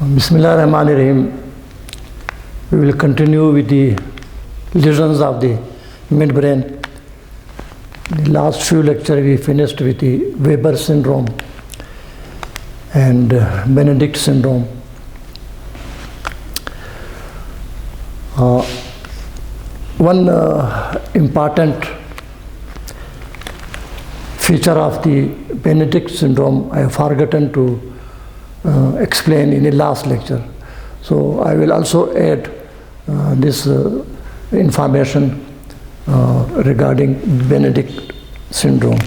Bismillahirrahmanirrahim. We will continue with the lesions of the midbrain. The last few lectures we finished with the Weber syndrome and Benedikt syndrome. One important feature of the Benedikt syndrome I have forgotten to explain in the last lecture. So I will also add this information regarding Benedikt syndrome.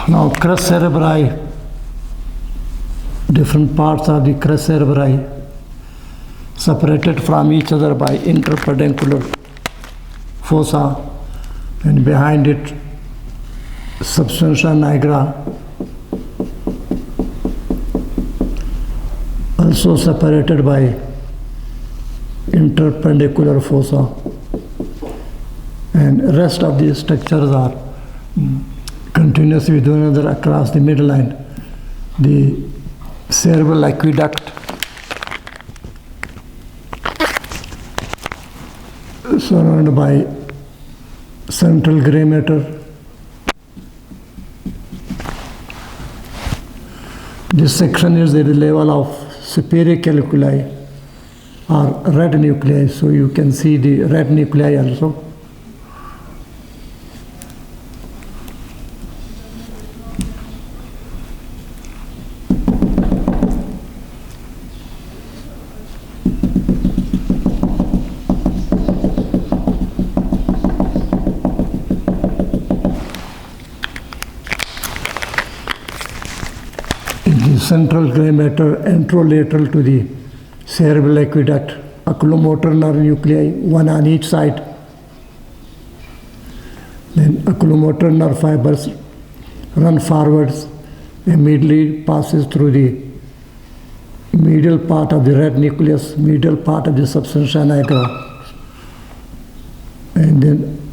Now, crus cerebri, different parts of the crus cerebri separated from each other by interpedunculaire fossa, and behind it substantia nigra, also separated by interpedunculaire fossa, and rest of these structures are continuous with one another across the midline. The cerebral aqueduct surrounded by central gray matter. This section is at the level of superior calculi or red nuclei, so you can see the red nuclei also. Central gray matter anterolateral to the cerebral aqueduct, oculomotor nerve nuclei, one on each side. Then oculomotor nerve fibers run forwards, immediately passes through the medial part of the red nucleus, medial part of the substantia nigra, and then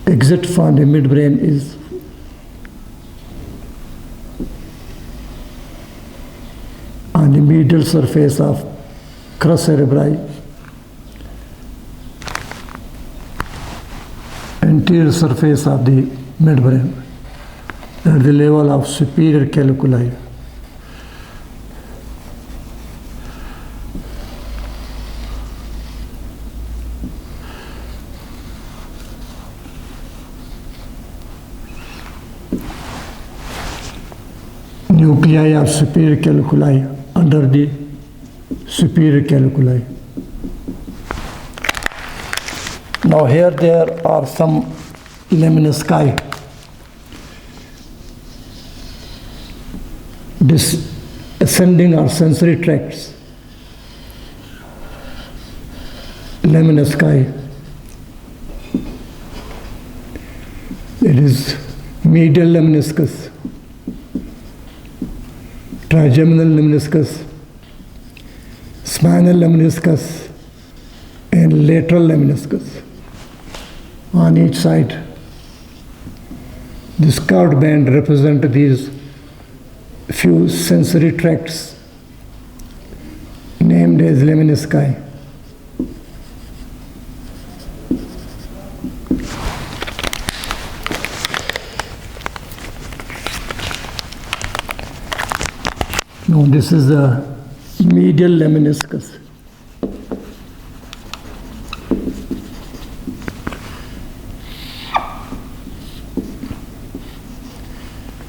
exit from the midbrain is on the medial surface of crus cerebri, anterior surface of the midbrain, at the level of superior calculi. Nuclei of superior calculi under the superior calculi. Now here there are some lemnisci. This ascending or sensory tracts. Lemnisci. It is medial lemniscus, trigeminal lemniscus, spinal lemniscus, and lateral lemniscus on each side. This curved band represents these few sensory tracts named as lemnisci. Now this is the medial lemniscus.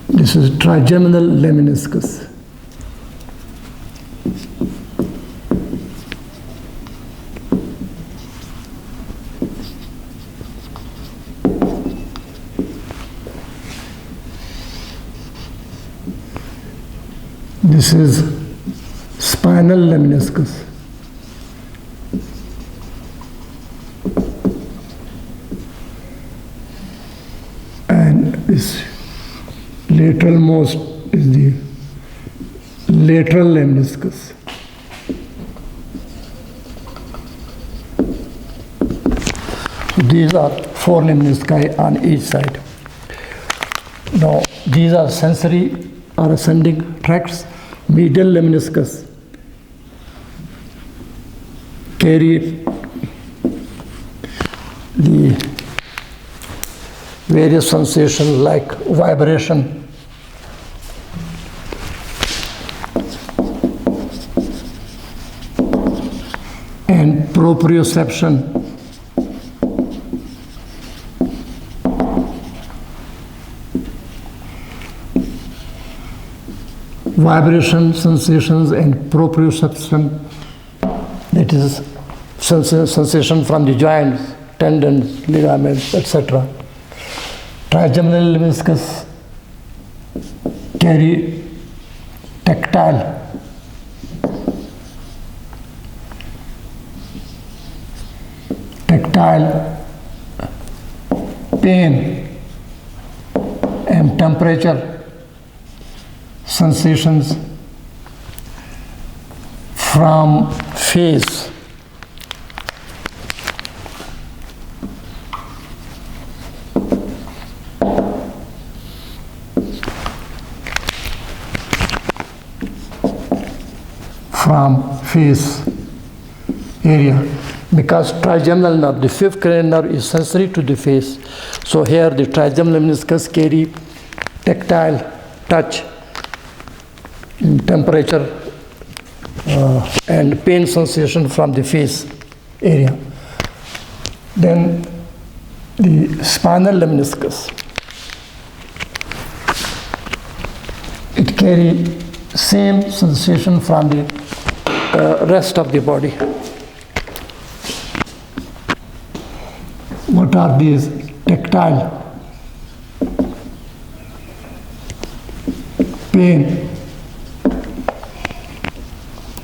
This is trigeminal lemniscus. This is spinal lemniscus. And this lateral most is the lateral lemniscus. So these are 4 lemnisci on each side. Now these are sensory or ascending tracts. Medial lemniscus carry the various sensations like vibration, and proprioception, vibration, sensations, and proprioception, that is sensation from the joints, tendons, ligaments, etc. Trigeminal lemniscus carry tactile, pain and temperature sensations from face, area, because trigeminal nerve, the 5th cranial nerve, is sensory to the face. So here the trigeminal lemniscus carry tactile, touch, temperature and pain sensation from the face area. Then the spinal lemniscus, it carry same sensation from the rest of the body. What are these? Tactile, pain,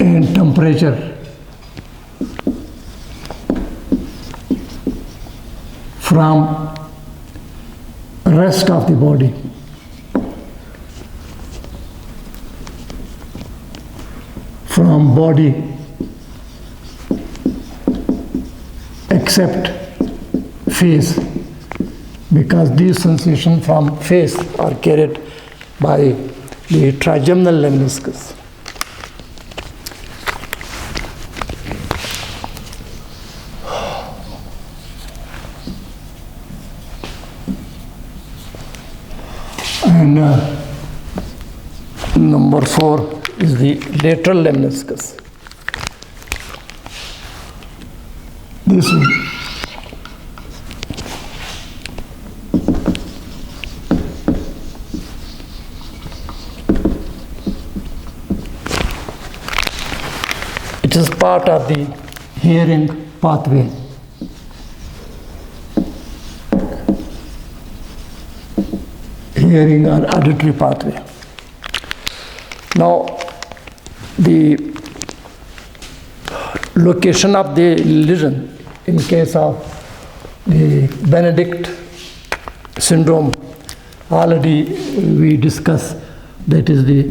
and temperature from rest of the body. From body except face, because these sensations from face are carried by the trigeminal lemniscus. And number 4 is the lateral lemniscus. This is it is part of the hearing pathway. Hearing or auditory pathway. Now, the location of the lesion in case of the Benedikt syndrome, already we discussed, that is the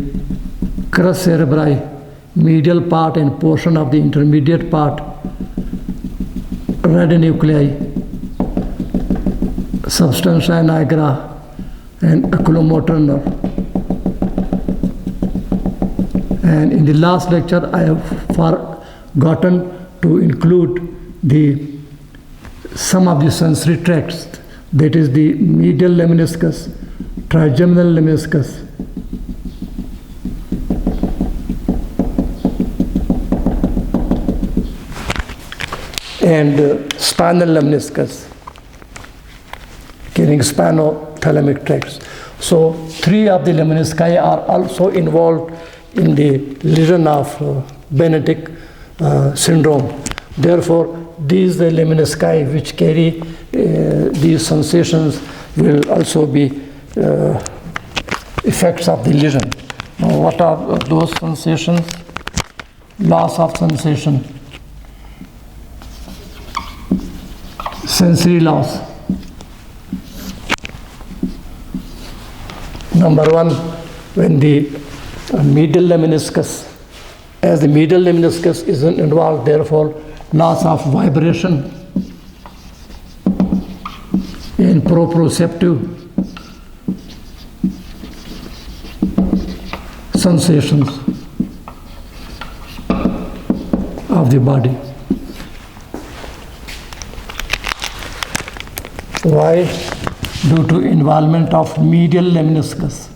crus cerebri, medial part and portion of the intermediate part, red nuclei, substantia nigra, and oculomotor nerve. And in the last lecture, I have forgotten to include some of the sensory tracts, that is the medial lemniscus, trigeminal lemniscus, and spinal lemniscus carrying spinothalamic tracts. So 3 of the lemnisci are also involved in the lesion of Benedikt syndrome. Therefore, these lemnisci which carry these sensations will also be effects of the lesion. Now, what are those sensations? Loss of sensation, sensory loss. Number 1, when the medial lemniscus, as the medial lemniscus is involved, therefore loss of vibration and proprioceptive sensations of the body. Why? Due to involvement of medial lemniscus.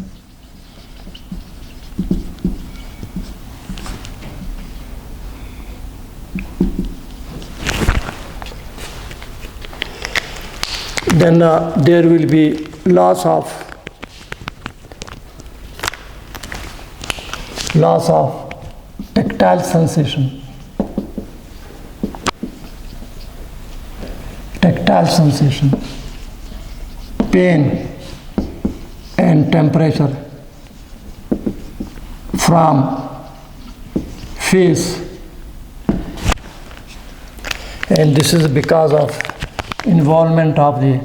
Then there will be loss of tactile sensation. Tactile sensation, pain and temperature from face, and this is because of involvement of the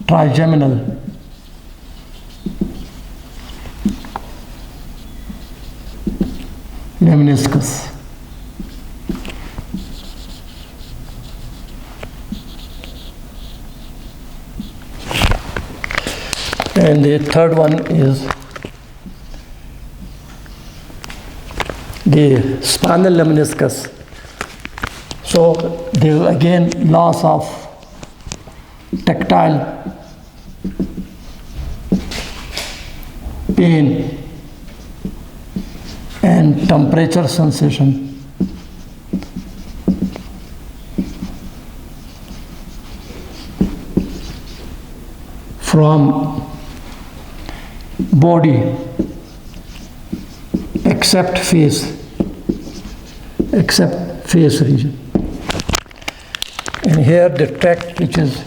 trigeminal lemniscus. And the third one is the spinal lemniscus. So there is again loss of tactile pain and temperature sensation from body except face region. And here the tract which is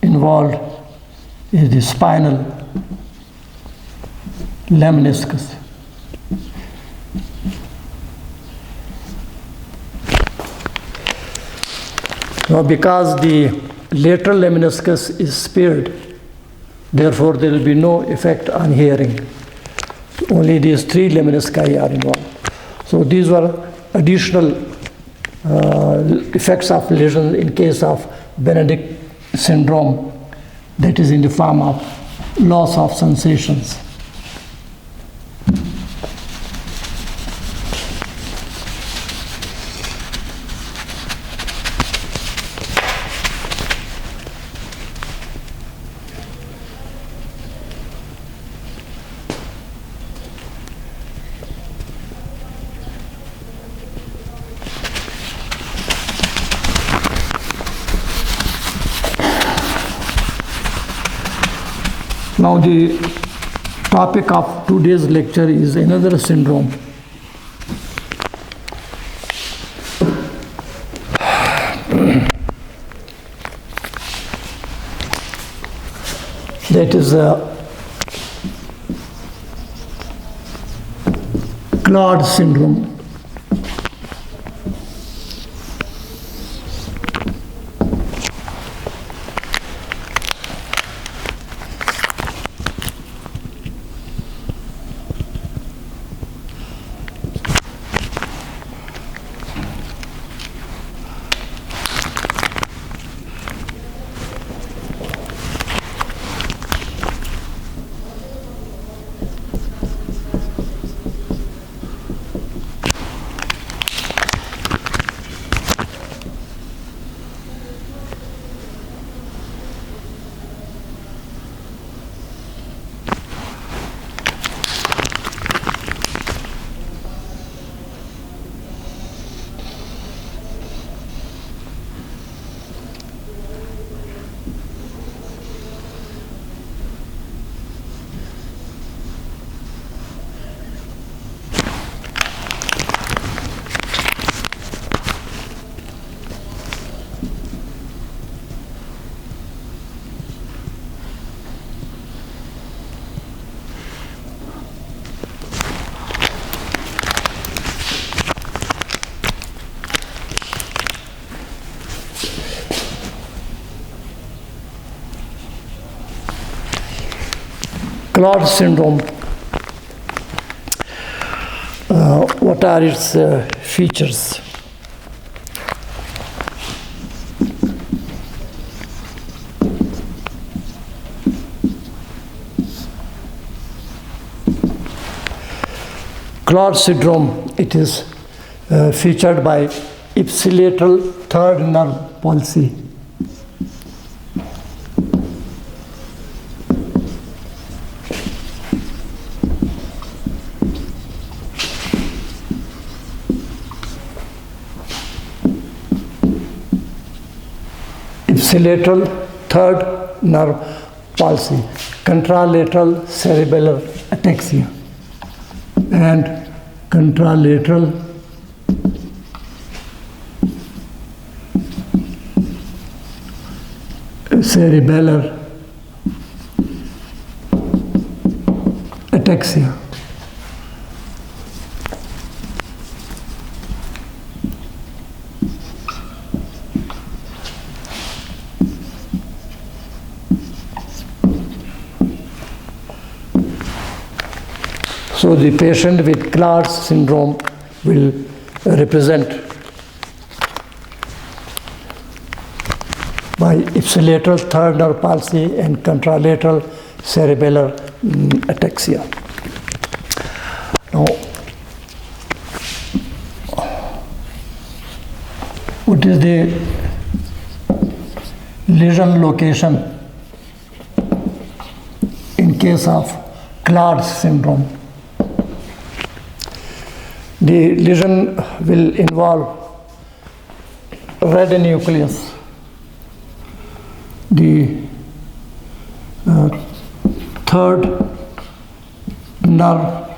involved is the spinal lemniscus. Now, because the lateral lemniscus is spared, therefore there will be no effect on hearing. Only these 3 lemnisci are involved. So these were additional effects of lesion in case of Benedikt syndrome, that is in the form of loss of sensations. Now the topic of today's lecture is another syndrome. That is Claude syndrome. Claude syndrome. What are its features? Claude syndrome, it is featured by ipsilateral third nerve palsy. Ipsilateral third nerve palsy, contralateral cerebellar ataxia, and contralateral cerebellar ataxia. So the patient with Claude syndrome will represent by ipsilateral third nerve palsy and contralateral cerebellar ataxia. Now, what is the lesion location in case of Claude syndrome? The lesion will involve red nucleus, the third nerve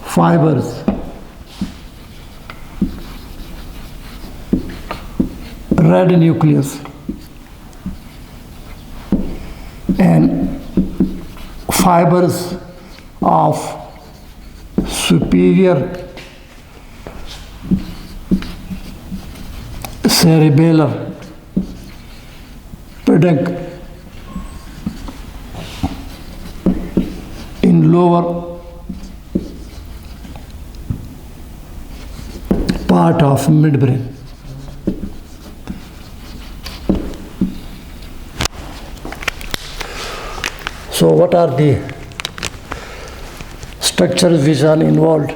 fibers, red nucleus, and fibers of superior cerebellar peduncle in lower part of midbrain. So what are the structures which are involved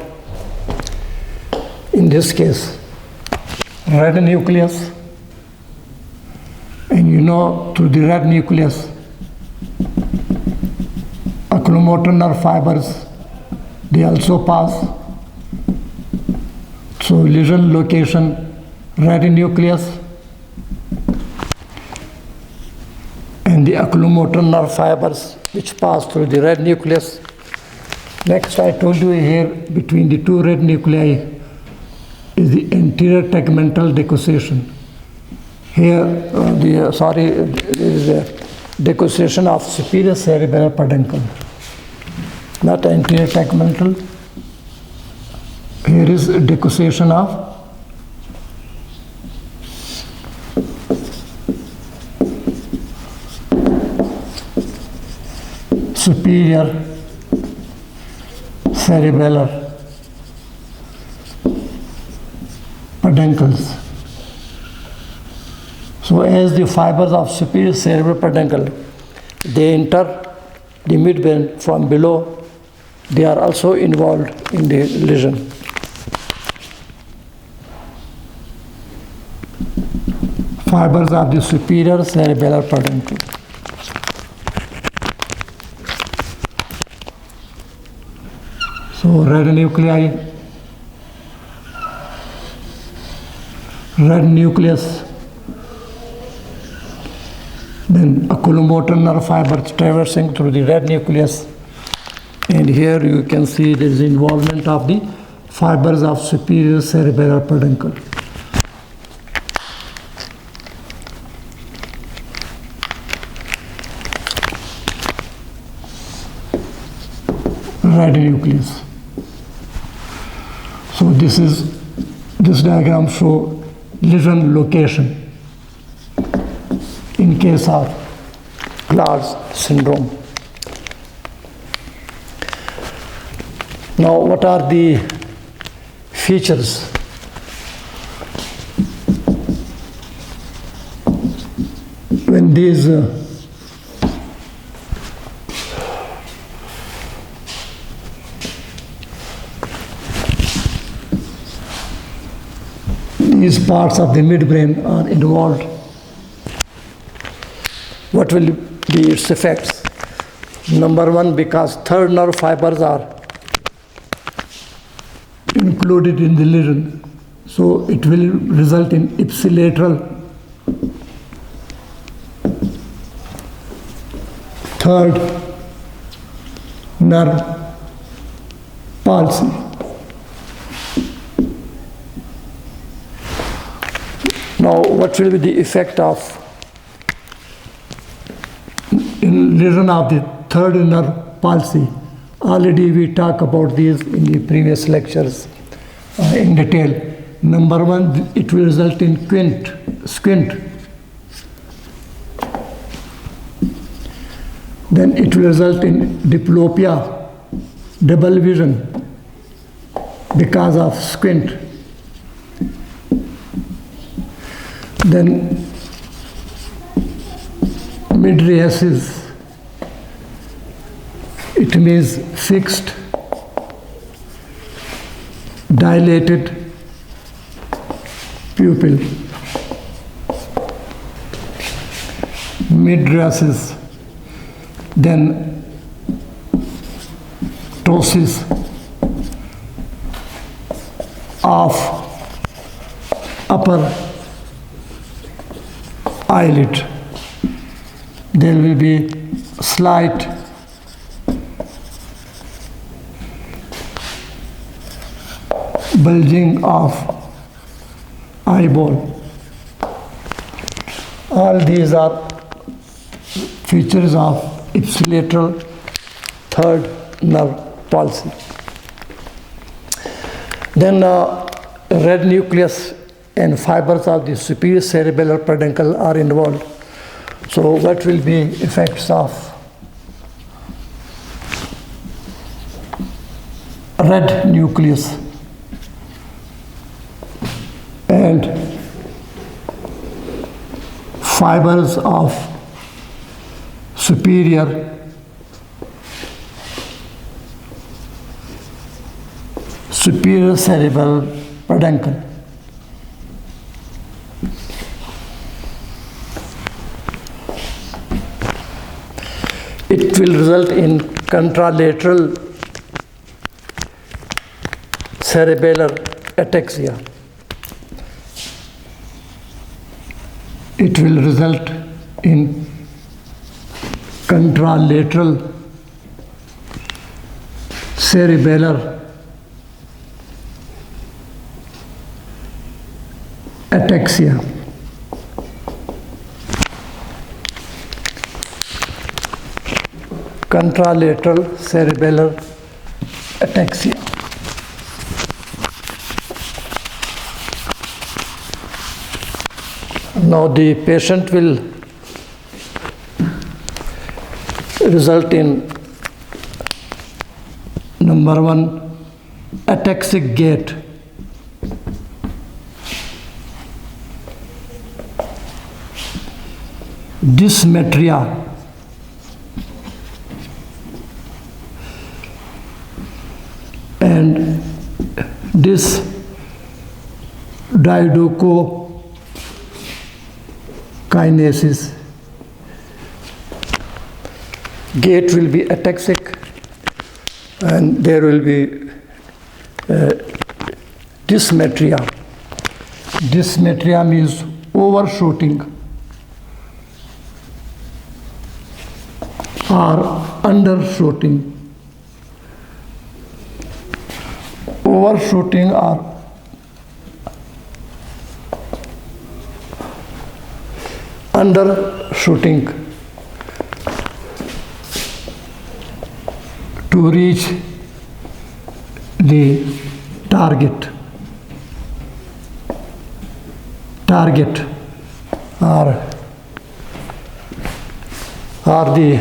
in this case? Red nucleus, and through the red nucleus, oculomotor nerve fibers, they also pass. So lesion location, red nucleus, and the oculomotor nerve fibers which pass through the red nucleus. Next, I told you here between the two red nuclei is the anterior tegmental decussation. Here, there is a decussation of superior cerebellar peduncle, not anterior tegmental. Here is a decussation of superior cerebellar peduncles. So as the fibers of superior cerebral peduncle, they enter the midbrain from below, they are also involved in the lesion. Fibers of the superior cerebellar peduncle. So red nuclei, red nucleus, then oculomotor nerve fibers traversing through the red nucleus, and here you can see there is involvement of the fibers of superior cerebellar peduncle. Red nucleus. So this diagram shows lesion location in case of Claude syndrome. Now, what are the features? When these parts of the midbrain are involved, what will be its effects? Number one, because third nerve fibers are included in the lesion, so it will result in ipsilateral third nerve palsy. Now, what will be the effect of lesion of the third nerve palsy? Already we talked about these in the previous lectures in detail. Number one, it will result in squint. Then it will result in diplopia, double vision, because of squint. Then mydriasis, it means fixed, dilated pupil. Mydriasis. Then ptosis of upper eyelid. There will be slight bulging of eyeball. All these are features of ipsilateral third nerve palsy. Then red nucleus and fibers of the superior cerebellar peduncle are involved. So what will be effects of red nucleus and fibers of superior cerebral peduncle? It will result in contralateral cerebellar ataxia. It will result in contralateral cerebellar ataxia. Contralateral cerebellar ataxia. Now the patient will result in number one, ataxic gait. Dysmetria. And dysdiadochokinesis. Gait will be ataxic, and there will be dysmetria. Dysmetria means overshooting or undershooting. Overshooting or undershooting to reach the target or the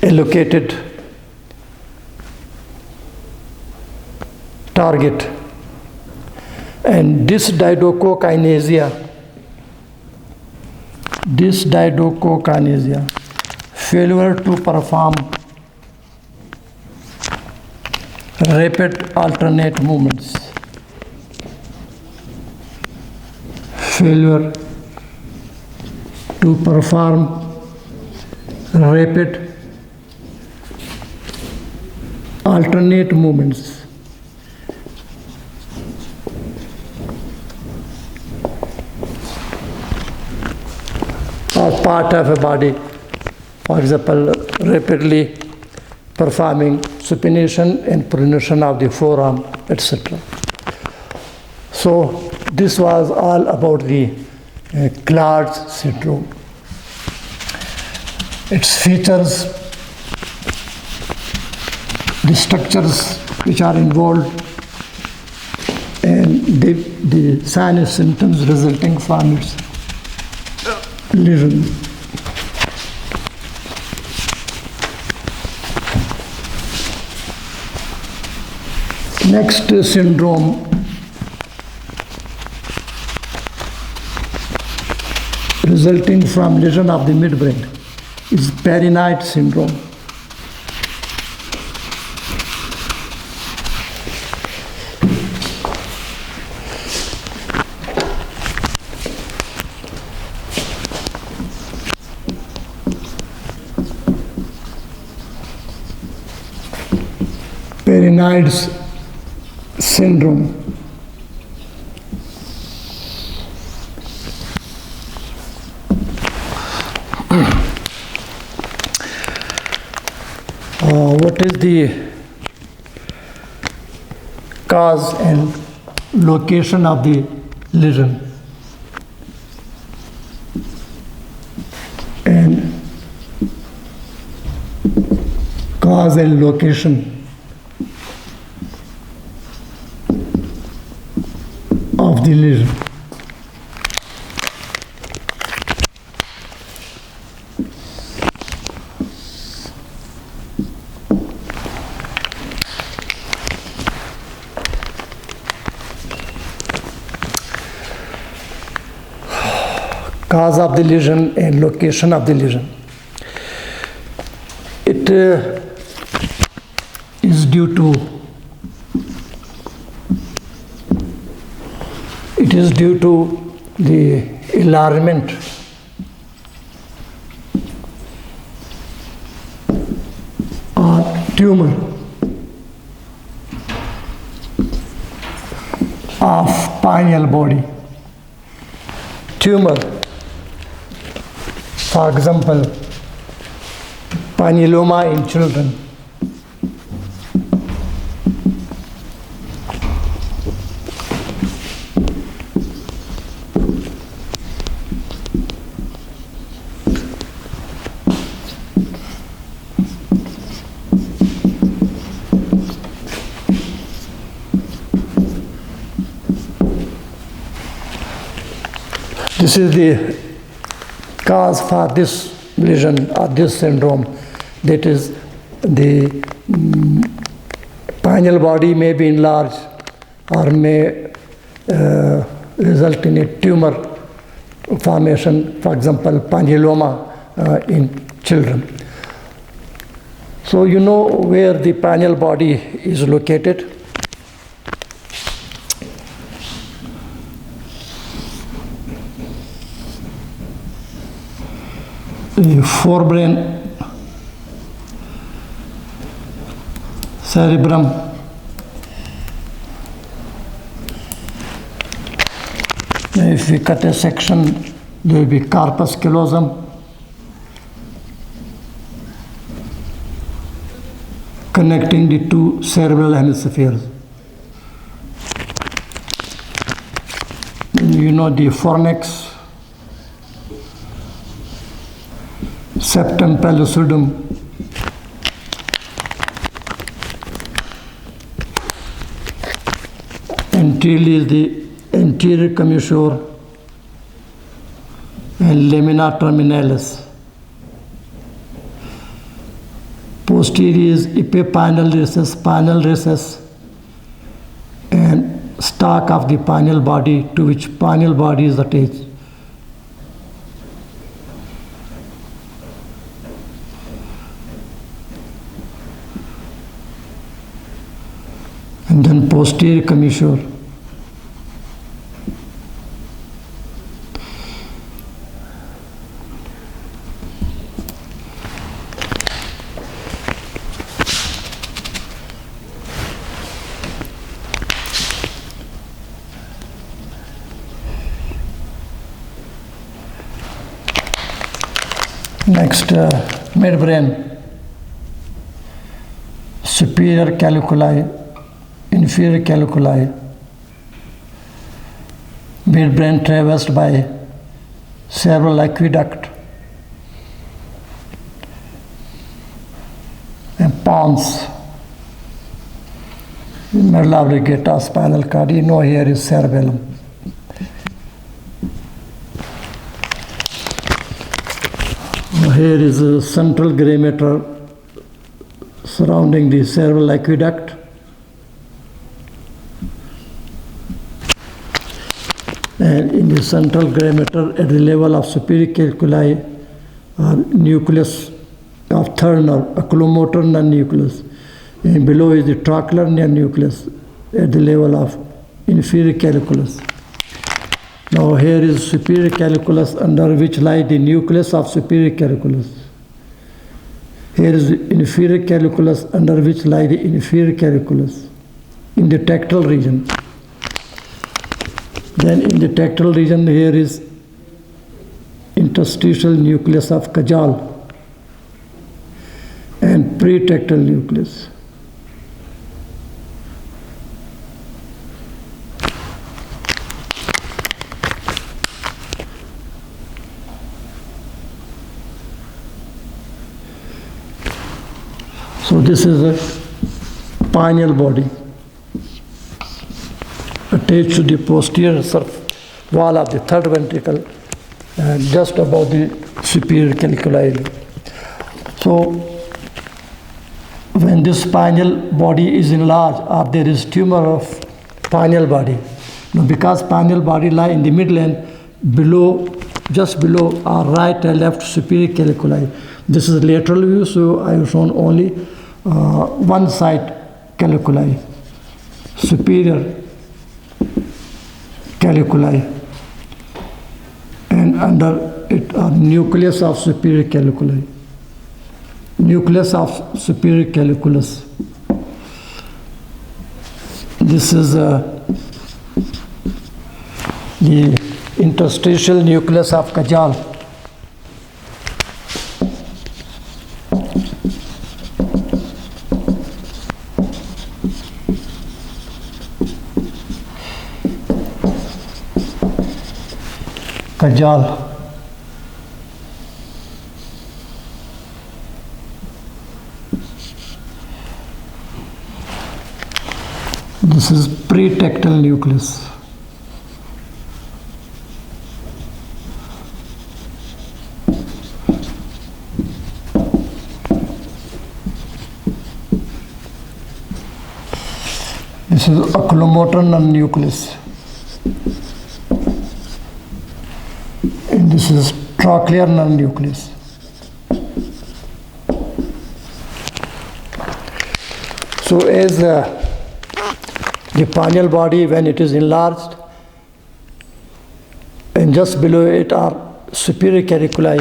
allocated target. And dysdiadochokinesia, failure to perform rapid alternate movements. Failure to perform rapid alternate movements. Or part of a body, for example, rapidly performing supination and pronation of the forearm, etc. So this was all about the Claude syndrome. Its features, the structures which are involved, and the signs and symptoms resulting from its lesion. Next syndrome resulting from lesion of the midbrain is Parinaud syndrome. Parinaud syndrome. What is the cause and location of the lesion? And cause and location of the lesion. Cause of the lesion and location of the lesion. It is due to the enlargement or tumour of pineal body. Tumour, for example, pinealoma in children. This is the cause for this lesion or this syndrome. That is, the pineal body may be enlarged or may result in a tumor formation, for example, pinealoma in children. So you know where the pineal body is located. The forebrain, cerebrum, if we cut a section, there will be corpus callosum, connecting the two cerebral hemispheres. You know the fornix, septum pellucidum, anterior is the anterior commissure and lamina terminalis. Posterior is epipinal recess, spinal recess, stalk of the pineal body to which pineal body is attached. And then posterior commissure. Next, midbrain, superior caliculi, inferior caliculi, midbrain traversed by cerebral aqueduct and pons, medulla oblongata, spinal cord. You know here is cerebellum. Here is a central gray matter surrounding the cerebral aqueduct. And in the central gray matter at the level of superior caliculi are nucleus of third nerve, oculomotor non-nucleus. And below is the trochlear non-nucleus at the level of inferior caliculus. Now here is superior caliculus under which lies the nucleus of superior caliculus. Here is the inferior caliculus under which lies the inferior caliculus in the tectal region. Then in the tectal region here is interstitial nucleus of Cajal and pretectal nucleus. So this is a pineal body attached to the posterior wall of the third ventricle and just above the superior caliculi. So when this pineal body is enlarged or there is tumor of pineal body, now because pineal body lie in the middle and below, just below are right and left superior caliculi. This is lateral view, so I have shown only one side caliculi, superior caliculi, and under it are nucleus of superior caliculi, nucleus of superior caliculus. This is the interstitial nucleus of Cajal. Cajal. This is pretectal nucleus. This is oculomotor nucleus. And this is trochlear nucleus. So as the pineal body, when it is enlarged, and just below it are superior caliculi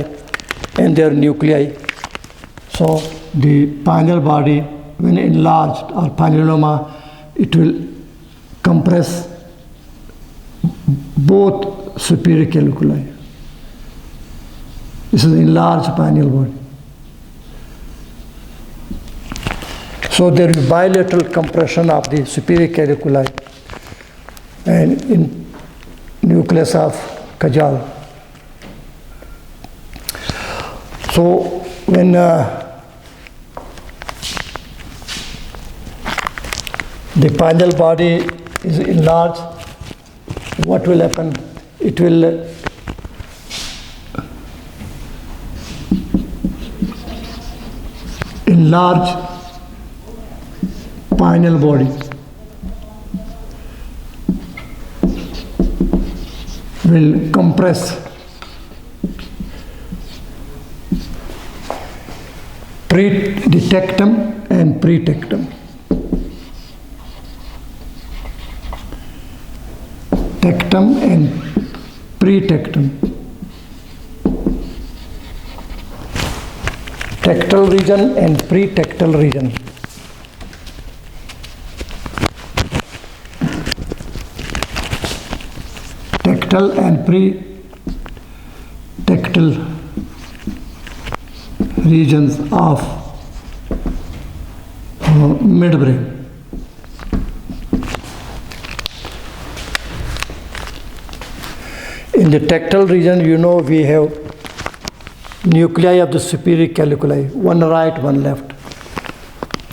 and their nuclei. So the pineal body, when enlarged or pinealoma, it will compress both superior caliculi. This is enlarged pineal body. So there is bilateral compression of the superior caliculi and in nucleus of Cajal. So when the pineal body is enlarged, what will happen? It will enlarge pineal body. will compress the tectum and pretectum. Tectum and pretectum. Tectal region and pretectal region. Tectal and pretectal regions of midbrain. In the tectal region, we have nuclei of the superior caliculi, one right, one left.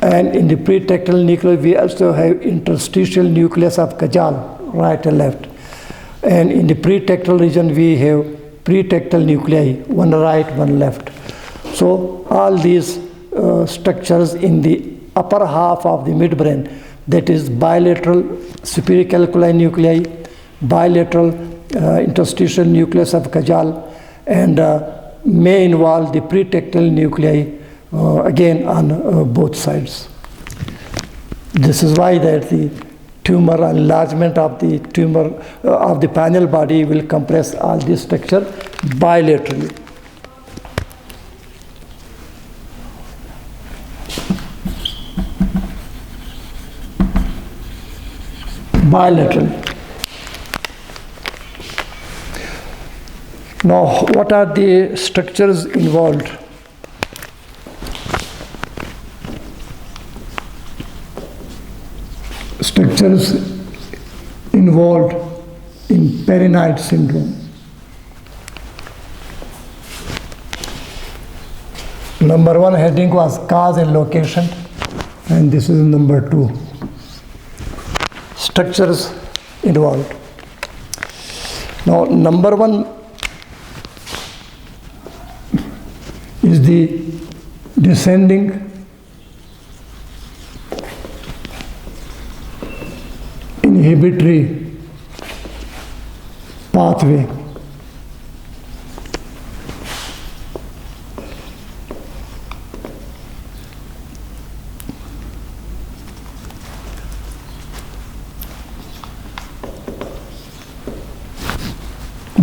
And in the pretectal nuclei, we also have interstitial nucleus of Cajal, right and left. And in the pretectal region, we have pretectal nuclei, one right, one left. So all these structures in the upper half of the midbrain, that is bilateral superior caliculi nuclei, bilateral interstitial nucleus of Cajal, and may involve the pretectal nuclei again on both sides. This is why that the tumor enlargement of the tumor of the pineal body will compress all this structure bilaterally. Bilateral. Now, what are the structures involved? Structures involved in Parinaud syndrome. Number one heading was cause and location, and this is number two. Structures involved. Now, number one is the descending inhibitory pathway.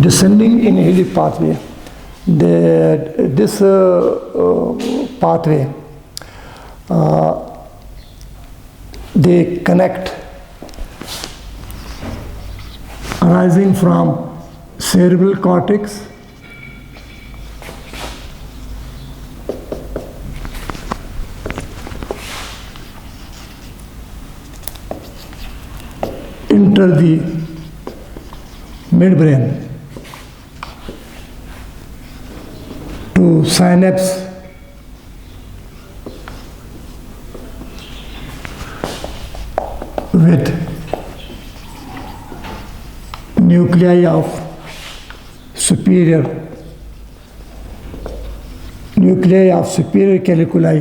Descending inhibitory pathway. This pathway, they connect arising from cerebral cortex enter the midbrain to synapse with nuclei of superior caliculi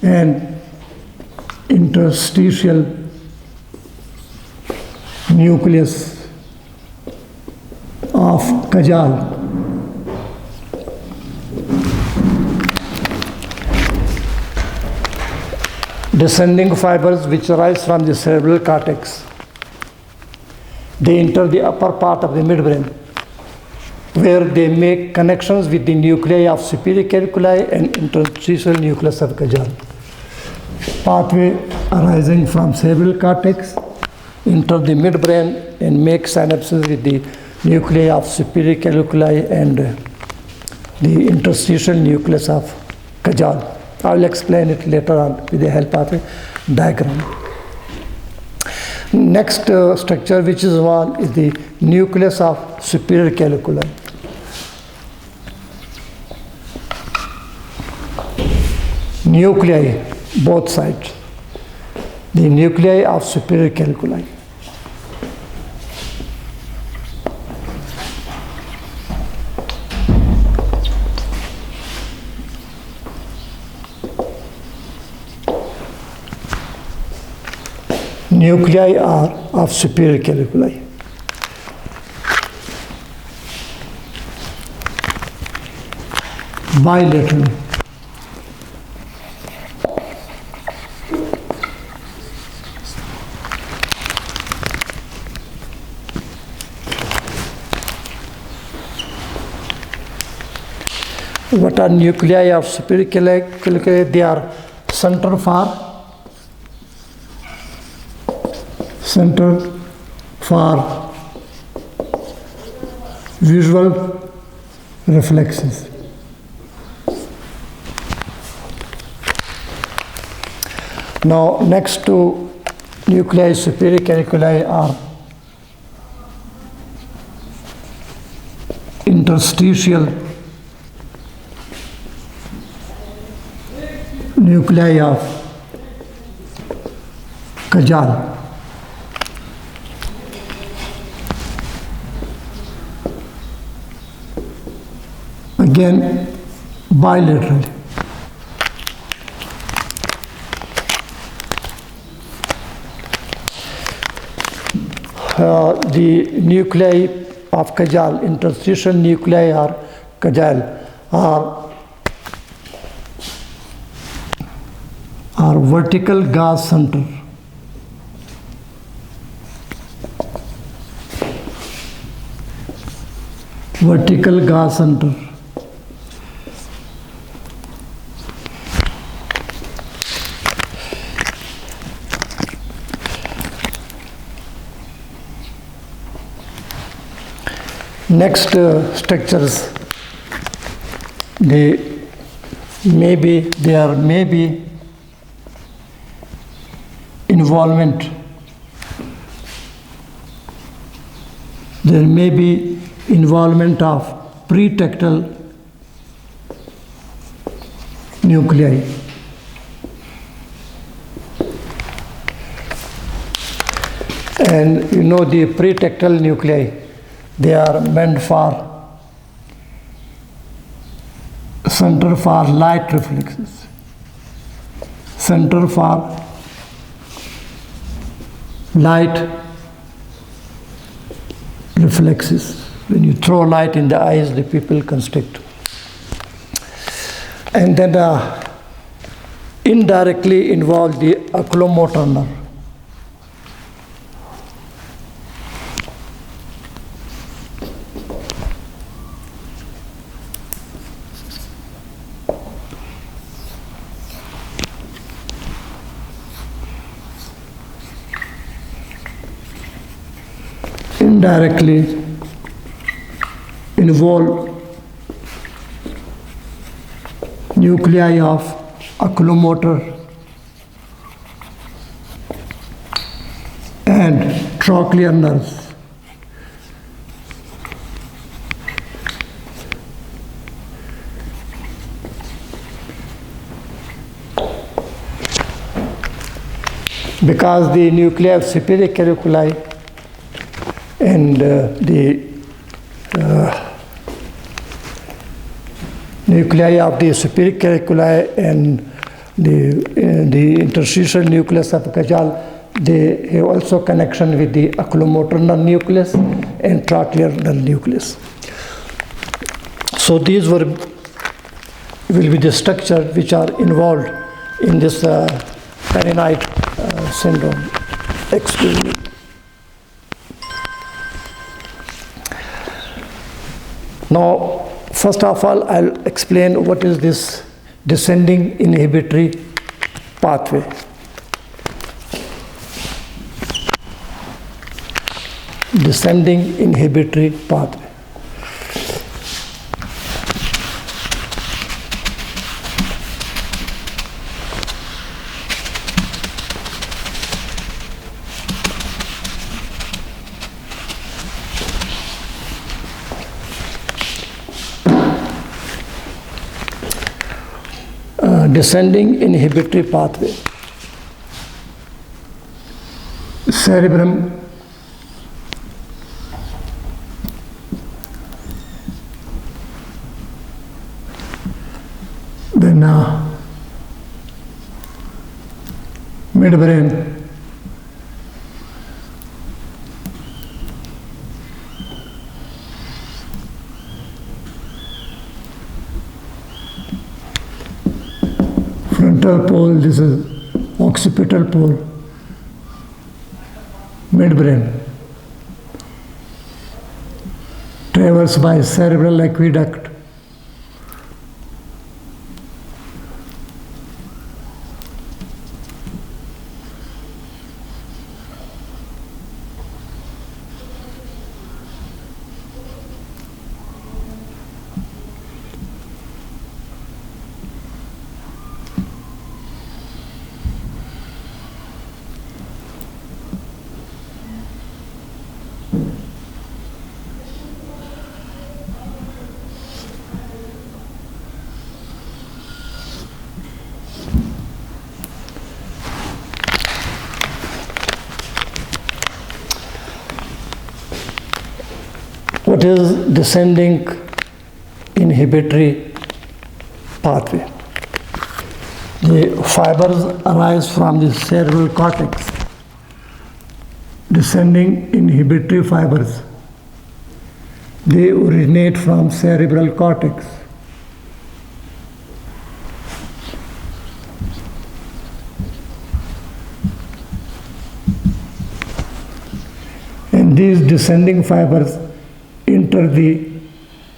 and interstitial nucleus of Cajal. Descending fibers which arise from the cerebral cortex, they enter the upper part of the midbrain, where they make connections with the nuclei of superior caliculi and interstitial nucleus of Cajal. Pathway arising from cerebral cortex enter the midbrain and make synapses with the nuclei of superior caliculi and the interstitial nucleus of Cajal. I will explain it later on with the help of a diagram. Next structure which is one is the nucleus of superior caliculi. Nuclei, both sides. The nuclei of superior caliculi. Nuclei are of superior caliculi. bilaterally. What are nuclei of superior calliculi? They are center for visual reflexes. Now, next to nuclei superior calliculi are interstitial nuclei of Kajal. Again, bilaterally. The nuclei of Kajal, interstitial nuclei or Kajal, are vertical gauge center. Vertical gauge center. Next structures, there may be involvement. There may be involvement of pretectal nuclei. And you know the pretectal nuclei, they are meant for center for light reflexes. Center for light reflexes. When you throw light in the eyes, the pupil constrict. And then indirectly involve the oculomotor nerve. Indirectly involve nuclei of oculomotor and trochlear nerves. Because the nuclei of superior calliculi and the nuclei of the superior calliculi and the interstitial nucleus of Kajal, they have also connection with the oculomotor nerve nucleus and trochlear nerve nucleus. So these will be the structures which are involved in this Parinaud syndrome. Excuse me. Now, first of all, I'll explain what is this descending inhibitory pathway. Descending inhibitory pathway. Descending inhibitory pathway. Cerebrum, then midbrain, Occipital pole, this is occipital pole, midbrain, traversed by cerebral aqueduct. What is descending inhibitory pathway? The fibers arise from the cerebral cortex. Descending inhibitory fibers, they originate from cerebral cortex. And these descending fibers enter the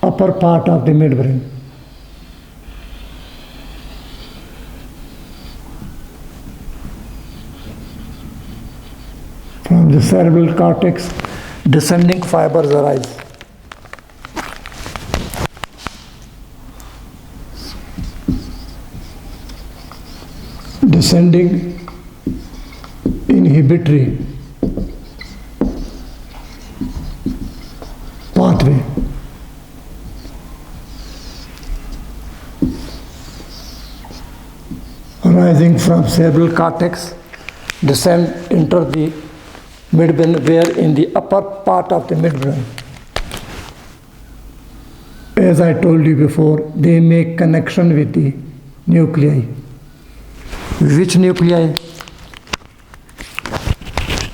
upper part of the midbrain. From the cerebral cortex, descending fibers arise. Descending inhibitory pathway. Arising from cerebral cortex, descend enter the midbrain, where in the upper part of the midbrain, as I told you before, they make connection with the nuclei. Which nuclei?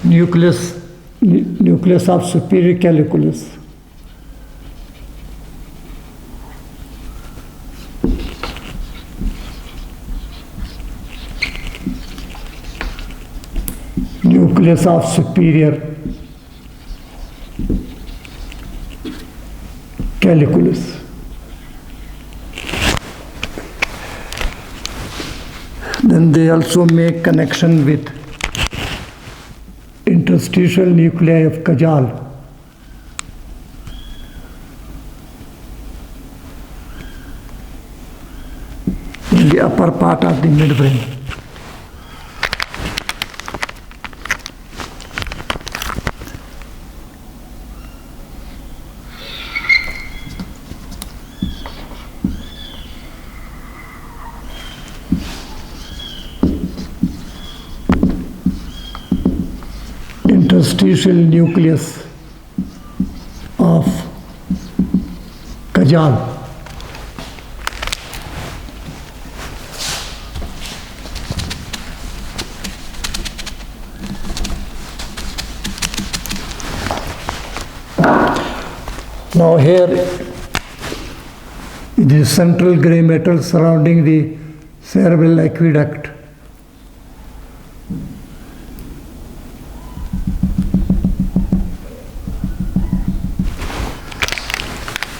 Nucleus of superior calculus. Nucleus of superior calculus. Then they also make connection with interstitial nuclei of Kajal. In the upper part of the midbrain. Interstitial nucleus of Kajal. Now here the central gray matter surrounding the cerebral aqueduct.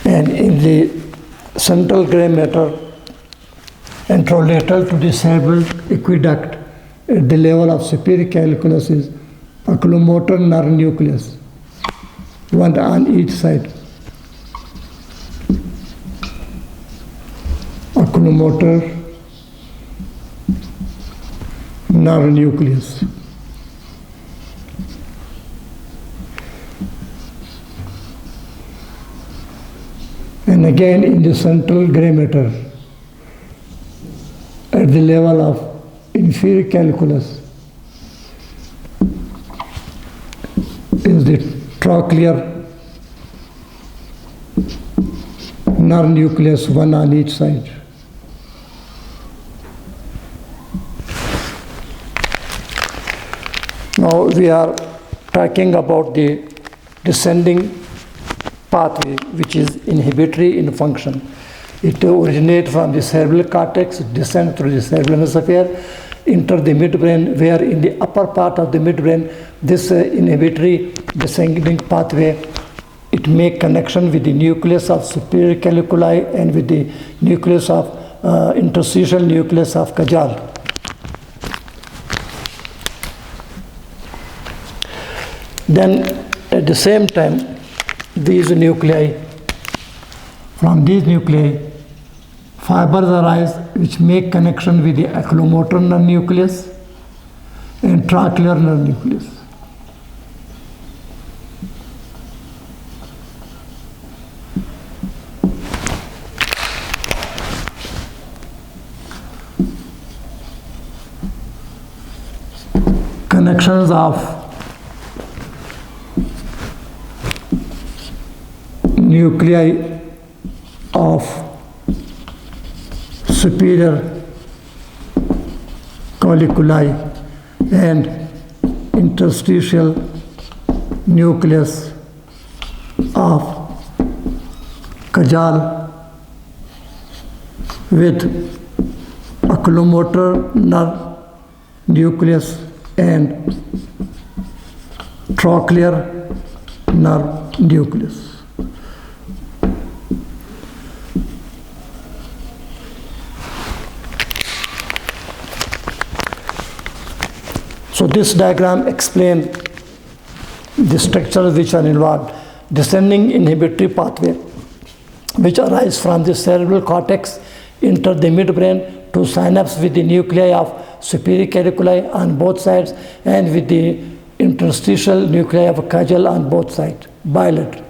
And in the central gray matter anterolateral to the cerebral aqueduct at the level of superior calculus is oculomotor nerve nucleus, one on each side. Oculomotor nerve nucleus. And again in the central gray matter at the level of inferior calculus is the trochlear nerve nucleus, one on each side. Now we are talking about the descending pathway which is inhibitory in function. It originates from the cerebral cortex, descends through the cerebral hemisphere, enter the midbrain, where in the upper part of the midbrain, this inhibitory descending pathway, it make connection with the nucleus of superior caliculi and with the nucleus of interstitial nucleus of Cajal. Then at the same time, these nuclei, from these nuclei, fibers arise which make connection with the oculomotor nerve nucleus and trochlear nerve nucleus. Connections of nuclei of superior caliculi and interstitial nucleus of Cajal with oculomotor nerve nucleus and trochlear nerve nucleus. So this diagram explains the structures which are involved. Descending inhibitory pathway, which arise from the cerebral cortex, enter the midbrain to synapse with the nuclei of superior caliculi on both sides and with the interstitial nuclei of Cajal on both sides, bilateral.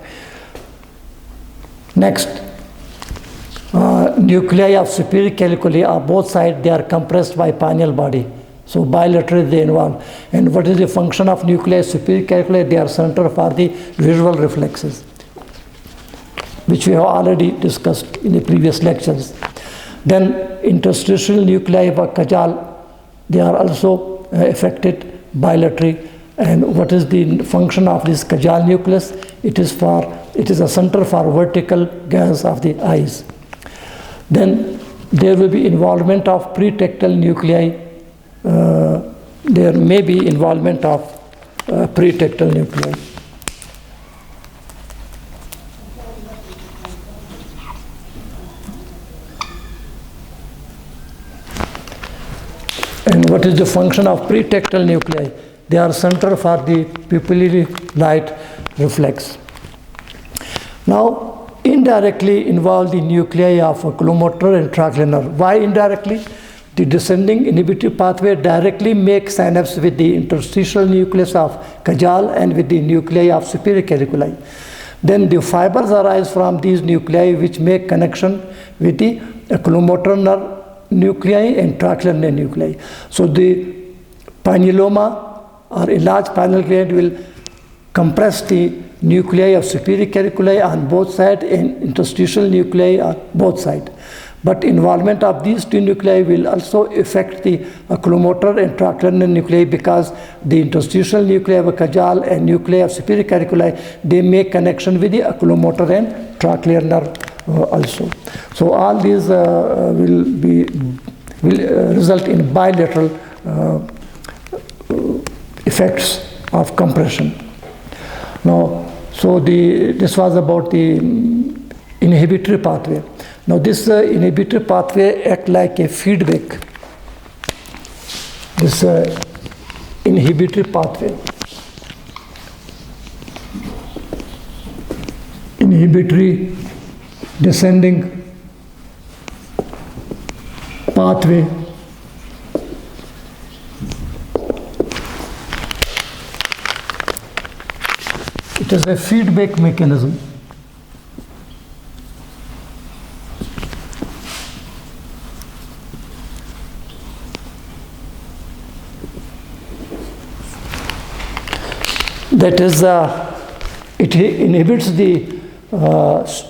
Next, nuclei of superior caliculi are both sides, they are compressed by pineal body. So bilaterally they involve. And what is the function of nuclei superior caliculi? They are center for the visual reflexes, which we have already discussed in the previous lectures. Then interstitial nuclei of Cajal, they are also affected bilaterally. And what is the function of this Cajal nucleus? It is a center for vertical gaze of the eyes. Then there will be involvement of pretectal nuclei. There may be involvement of pretectal nuclei. And what is the function of pretectal nuclei? They are center for the pupillary light reflex. Now, indirectly involve the nuclei of oculomotor and trochlear nerve. Why indirectly? The descending inhibitory pathway directly makes synapse with the interstitial nucleus of Cajal and with the nuclei of superior caliculi. Then the fibers arise from these nuclei which make connection with the oculomotor nerve nuclei and trochlear nerve nuclei. So the pinealoma or enlarged pineal gland will compress the nuclei of superior caliculi on both sides and interstitial nuclei on both sides. But involvement of these two nuclei will also affect the oculomotor and trochlear nerve nuclei, because the interstitial nuclei of Cajal and nuclei of superior caliculi, they make connection with the oculomotor and trochlear nerve also. So all these will result in bilateral effects of compression. Now, so this was about the inhibitory pathway. Now this inhibitory pathway acts like a feedback. This inhibitory pathway, inhibitory descending pathway, it is a feedback mechanism. That is, it inhibits the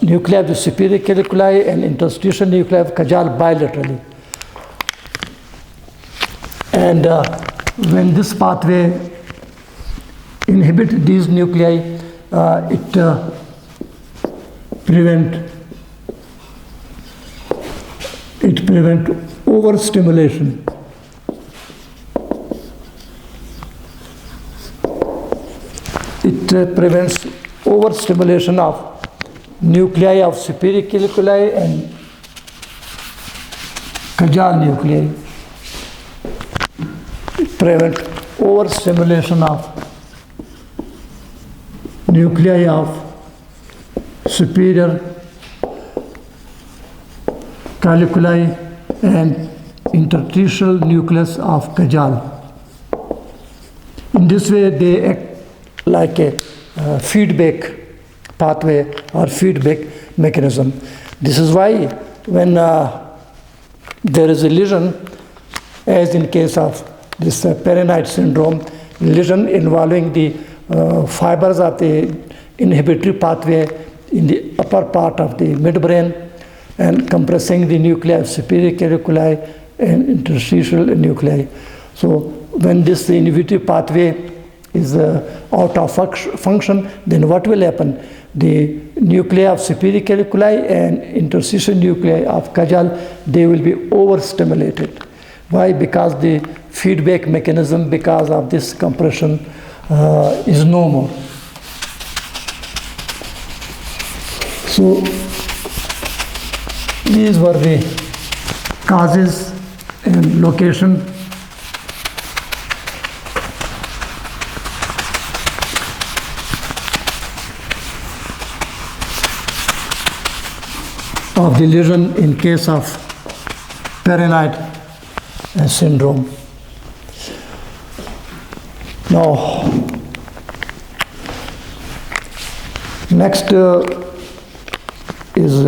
nuclei of the superior caliculi and interstitial nuclei of Cajal bilaterally. And when this pathway inhibits these nuclei, it prevents It prevents overstimulation. It prevents overstimulation of nuclei of superior caliculi and caudal nuclei. It prevents overstimulation of nuclei of superior caliculi and interstitial nucleus of caudal. In this way, they act like a feedback pathway or feedback mechanism. This is why when there is a lesion, as in case of this Parinaud syndrome, lesion involving the fibers of the inhibitory pathway in the upper part of the midbrain and compressing the nuclei of superior caliculi and interstitial nuclei. So when this inhibitory pathway is out of function, then what will happen? The nuclei of superior caliculi and interstitial nuclei of caudal, they will be overstimulated. Why? Because the feedback mechanism, because of this compression, is no more. So these were the causes and location of the lesion in case of Parinaud syndrome. Now, next is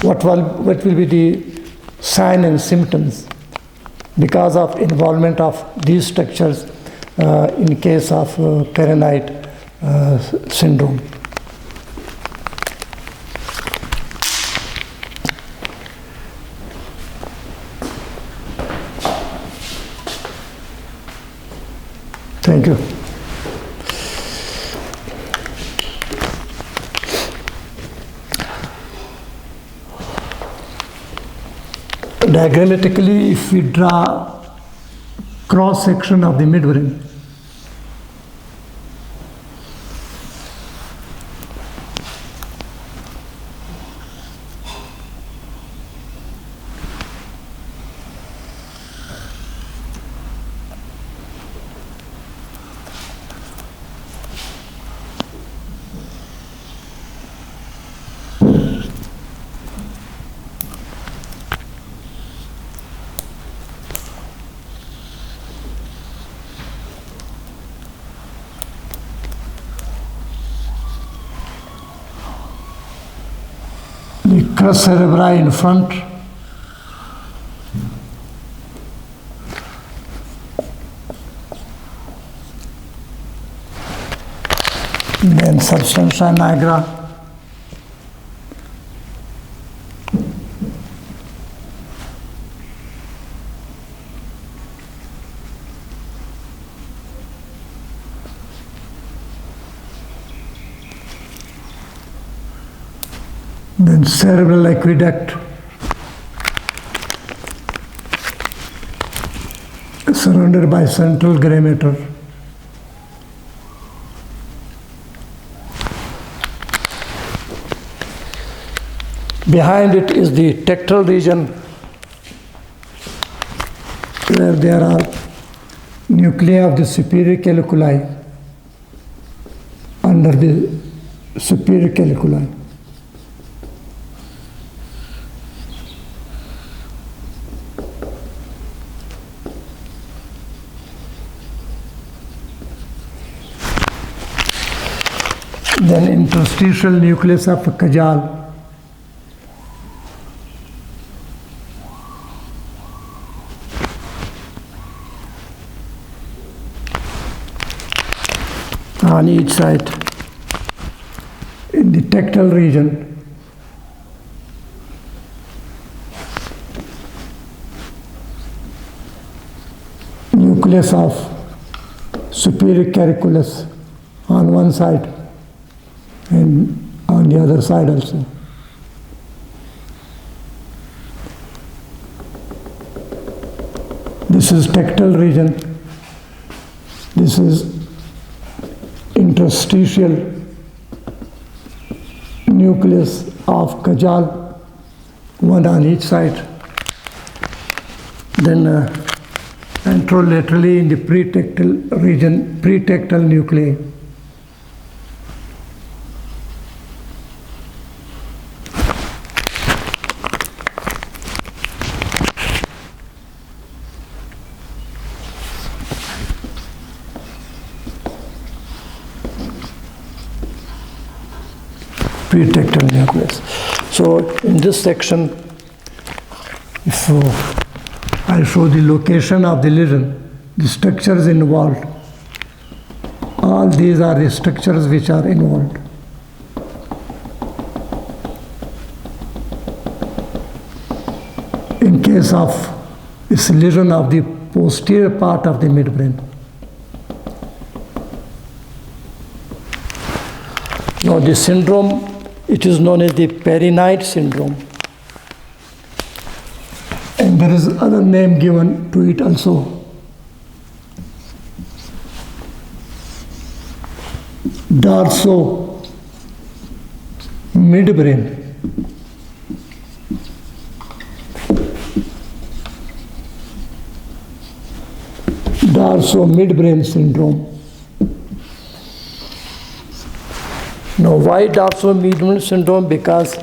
what will be the sign and symptoms because of involvement of these structures in case of Parinaud syndrome. Thank you. Diagrammatically, if we draw cross section of the midbrain, the crus cerebri in front, then substantia nigra, then cerebral aqueduct, surrounded by central gray matter. Behind it is the tectal region, where there are nuclei of the superior caliculi under the superior caliculi. Then interstitial nucleus of caudal. On each side, in the tectal region, nucleus of superior cariculus on one side and on the other side also. This is tectal region. This is interstitial nucleus of Kajal, one on each side. Then anterolaterally in the pretectal region, pretectal nuclei. Pretectal nucleus. So in this section, if I show the location of the lesion, the structures involved, all these are the structures which are involved. In case of this lesion of the posterior part of the midbrain. Now the syndrome, it is known as the Parinaud syndrome. And there is other name given to it also. Dorso midbrain. Dorso midbrain syndrome. Now, why dorso midbrain syndrome? Because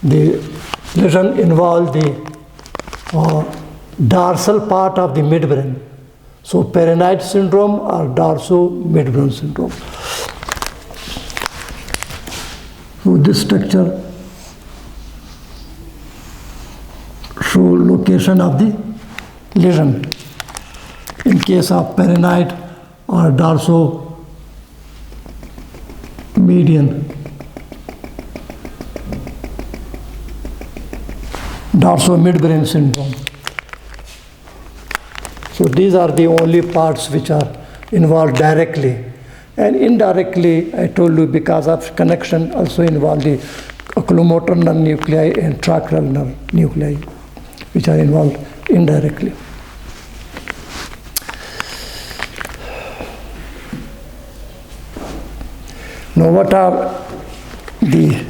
the lesion involves the dorsal part of the midbrain. So, Parinaud syndrome or dorso midbrain syndrome. So, this structure show location of the lesion. In case of Parinaud or dorso median, dorso midbrain syndrome. So these are the only parts which are involved directly, and indirectly I told you because of connection also involve the oculomotor nerve nuclei and tracheal nerve nuclei which are involved indirectly. Now what are the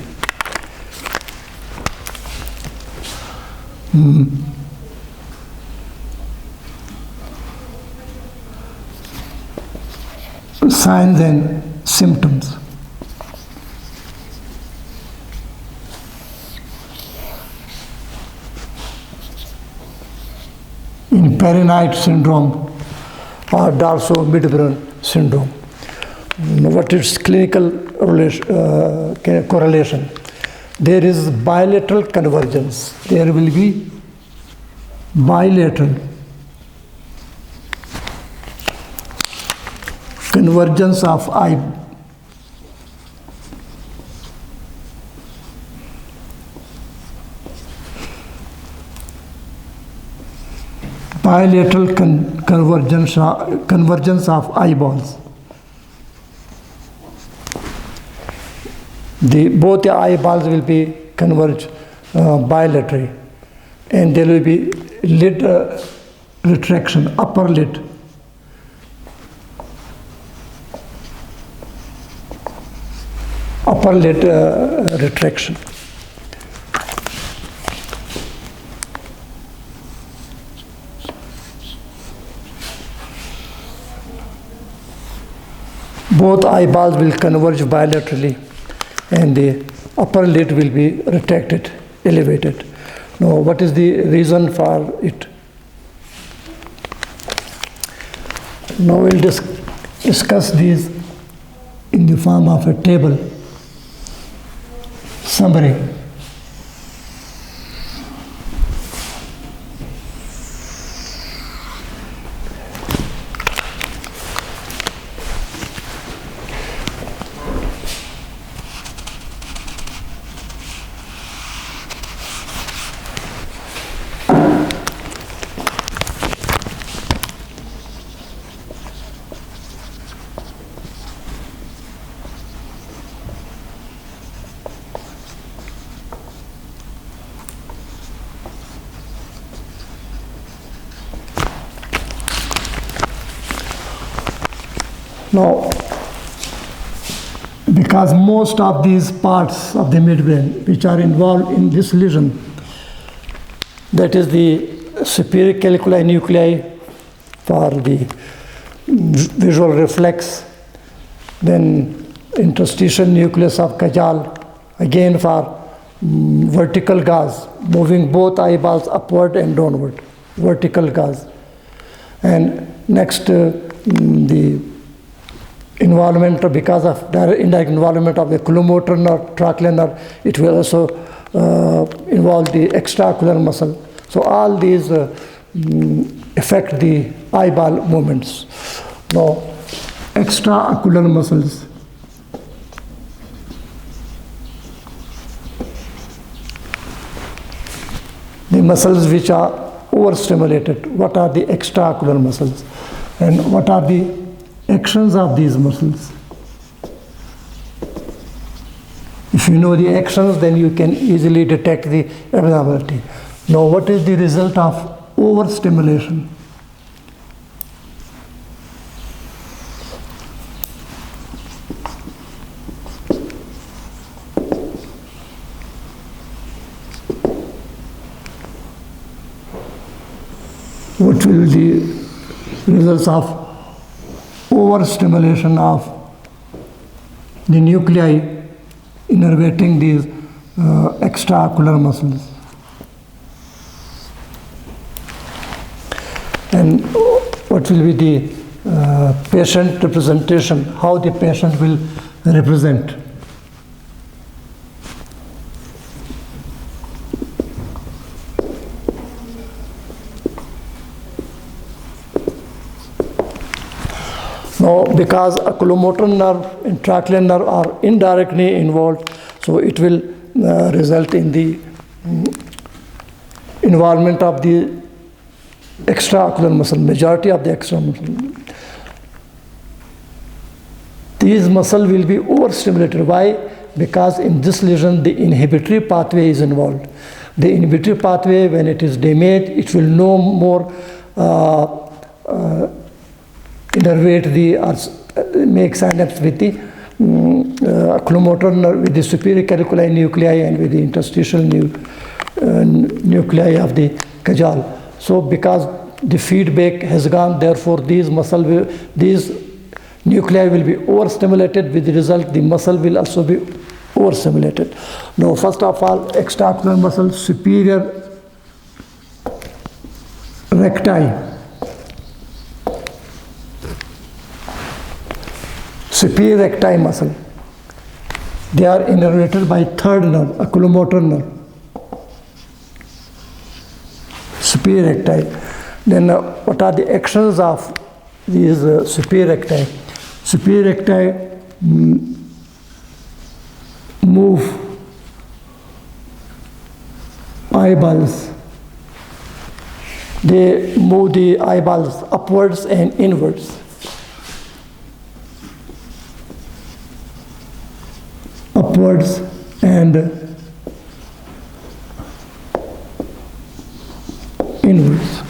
signs and symptoms? In Parinaud syndrome or dorso midbrain syndrome. What is clinical correlation? There is bilateral convergence. There will be bilateral convergence of eye. Bilateral convergence of eyeballs. Both the eyeballs will be converge bilaterally, and there will be lid retraction, upper lid. Upper lid retraction. Both eyeballs will converge bilaterally, and the upper lid will be retracted, elevated. Now, what is the reason for it? Now we'll discuss these in the form of a table summary. Now, because most of these parts of the midbrain which are involved in this lesion, that is the superior caliculi nuclei for the visual reflex, then interstitial nucleus of Kajal, again for vertical gaze, moving both eyeballs upward and downward, vertical gaze. And next, the involvement, because of direct indirect involvement of the oculomotor nerve, trochlear nerve, it will also involve the extraocular muscle. So all these affect the eyeball movements. Now, extraocular muscles. The muscles which are overstimulated. What are the extraocular muscles? And what are the actions of these muscles? If you know the actions, then you can easily detect the abnormality. Now, what is the result of overstimulation? What will be the results of overstimulation of the nuclei innervating these extraocular muscles? And what will be the patient representation, how the patient will represent? Now, because oculomotor nerve and trochlear nerve are indirectly involved, so it will result in the involvement of the extraocular muscle, majority of the extra muscle. These muscles will be overstimulated. Why? Because in this lesion, the inhibitory pathway is involved. The inhibitory pathway, when it is damaged, it will no more innervate the or make synapse with the oculomotor nerve, with the superior caliculi nuclei and with the interstitial nuclei of the Kajal. So, because the feedback has gone, therefore these nuclei will be overstimulated. With the result, the muscle will also be overstimulated. Now, first of all, extraocular muscle, superior recti. Superior recti muscle. They are innervated by third nerve, oculomotor nerve. Superior recti. Then what are the actions of these superior recti? Superior recti move eyeballs. They move the eyeballs upwards and inwards. Upwards and inwards.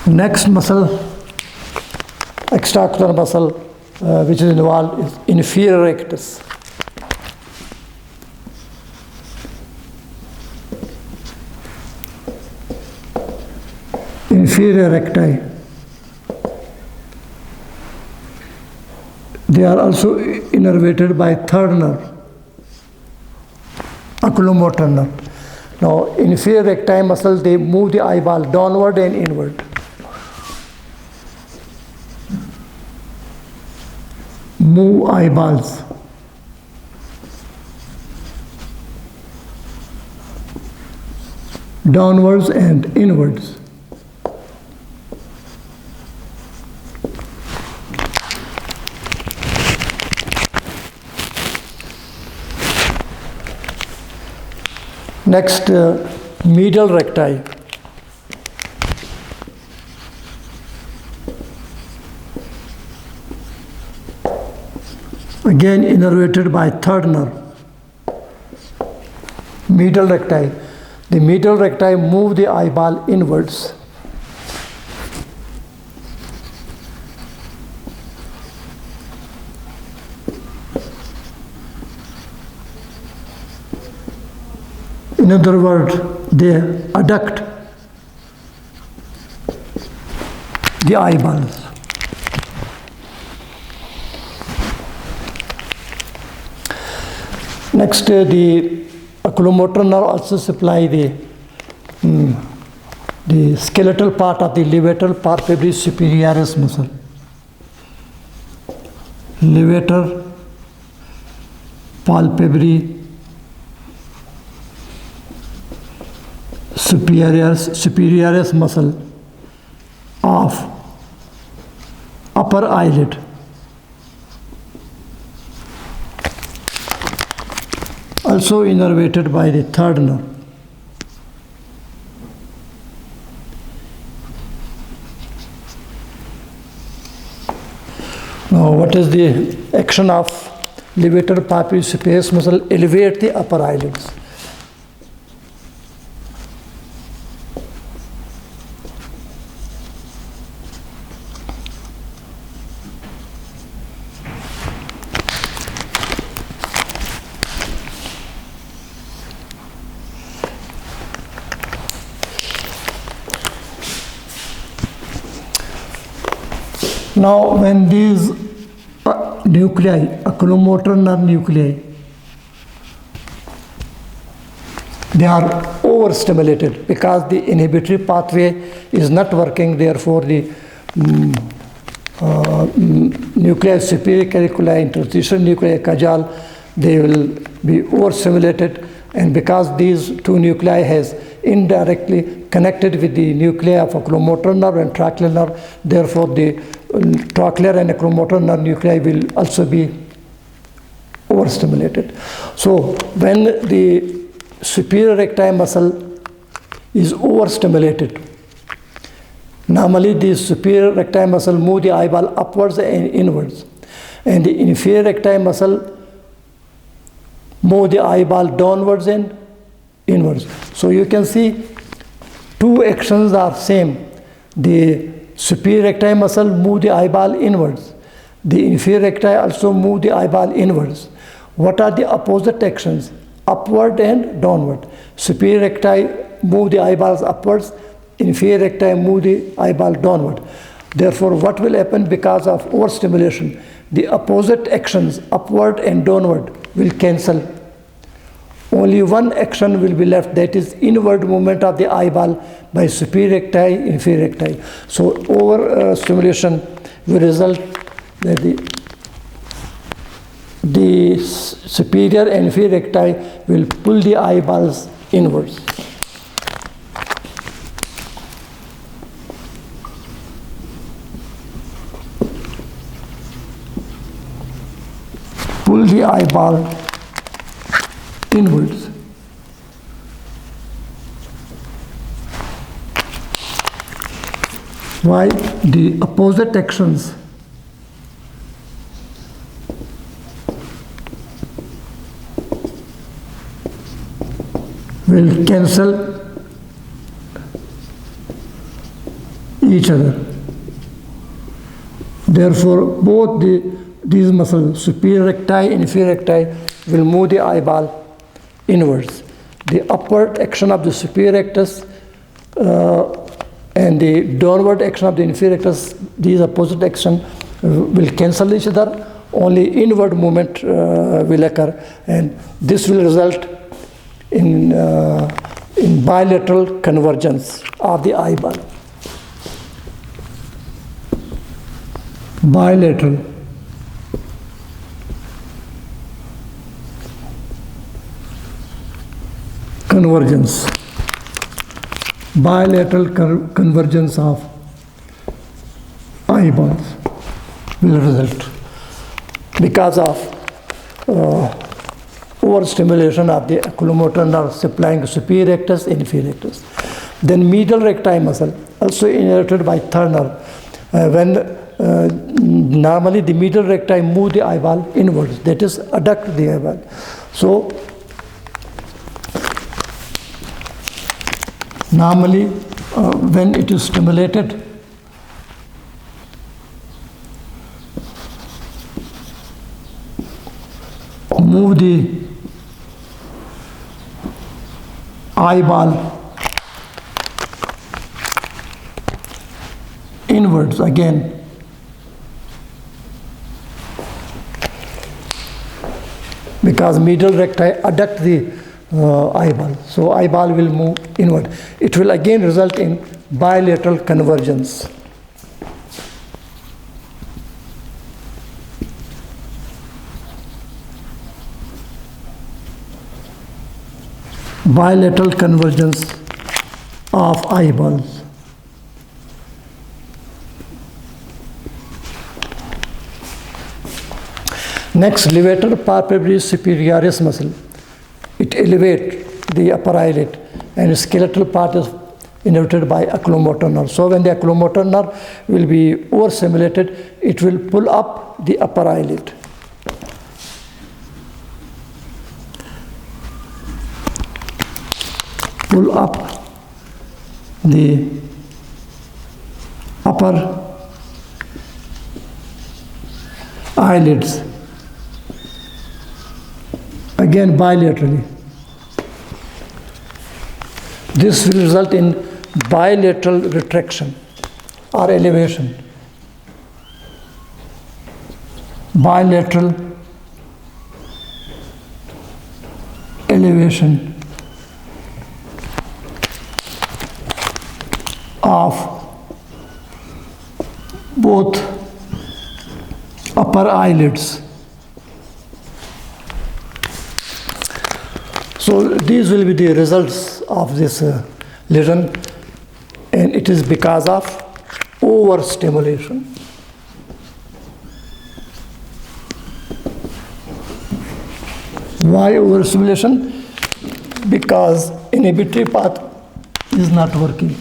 Next muscle, extraocular muscle, which is involved, is inferior rectus. Inferior recti. They are also innervated by third nerve, oculomotor nerve. Now, inferior recti muscle, they move the eyeball downward and inward. Move eyeballs. Downwards and inwards. Next, medial recti. Again innervated by third nerve. Medial recti. The medial recti move the eyeball inwards. In other words, they adduct the eyeballs. Next, the oculomotor nerve also supply the skeletal part of the levator palpebrae superioris muscle. Levator palpebrae superioris muscle of upper eyelid. Also innervated by the third nerve. Now, what is the action of levator palpebrae superioris muscle? Elevate the upper eyelids. Now, when these nuclei, oculomotor nerve nuclei, they are overstimulated because the inhibitory pathway is not working, therefore the nuclei superior cariculi, interstitial nuclei, caudal, they will be overstimulated, and because these two nuclei has indirectly connected with the nuclei of oculomotor nerve and trochlear nerve, therefore the trochlear and oculomotor nerve nuclei will also be overstimulated. So when the superior recti muscle is overstimulated, normally the superior recti muscle move the eyeball upwards and inwards, and the inferior recti muscle move the eyeball downwards and inwards. So you can see two actions are same. The superior recti muscle move the eyeball inwards. The inferior recti also move the eyeball inwards. What are the opposite actions? Upward and downward. Superior recti move the eyeballs upwards. Inferior recti move the eyeball downward. Therefore, what will happen because of overstimulation? The opposite actions, upward and downward, will cancel. Only one action will be left, that is inward movement of the eyeball by superior recti, inferior recti. So overstimulation will result that the superior and inferior recti will pull the eyeballs inwards. Pull the eyeball inwards. Why? The opposite actions will cancel each other. Therefore, both these muscles, superior recti, inferior recti, will move the eyeball inwards. The upward action of the superior rectus and the downward action of the inferior rectus, these opposite action will cancel each other. Only inward movement will occur, and this will result in bilateral convergence of the eyeball. Bilateral convergence. Bilateral convergence of eyeballs will result because of overstimulation of the oculomotor nerve supplying superior rectus and inferior rectus. Then medial recti muscle, also innervated by third nerve. When normally the medial recti move the eyeball inwards, that is adduct the eyeball. So normally when it is stimulated, move the eyeball inwards again. Because medial recti adduct the eyeball. So eyeball will move inward. It will again result in bilateral convergence. Bilateral convergence of eyeballs. Next, levator palpebrae superioris muscle. It elevates the upper eyelid, and skeletal part is innervated by oculomotor nerve. So when the oculomotor nerve will be overstimulated, it will pull up the upper eyelid. Pull up the upper eyelids, again bilaterally. This will result in bilateral retraction or elevation. Bilateral elevation of both upper eyelids. So these will be the results of this lesion, and it is because of overstimulation. Why overstimulation? Because inhibitory path is not working.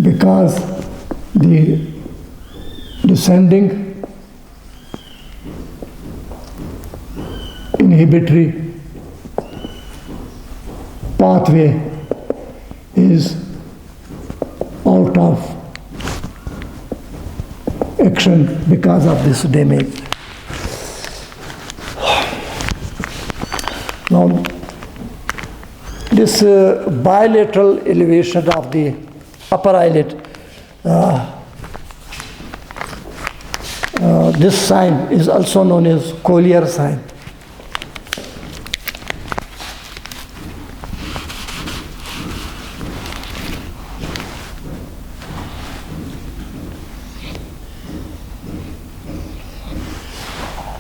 Because the descending inhibitory pathway is out of action because of this damage. Now, this bilateral elevation of the upper eyelid, this sign is also known as Collier sign.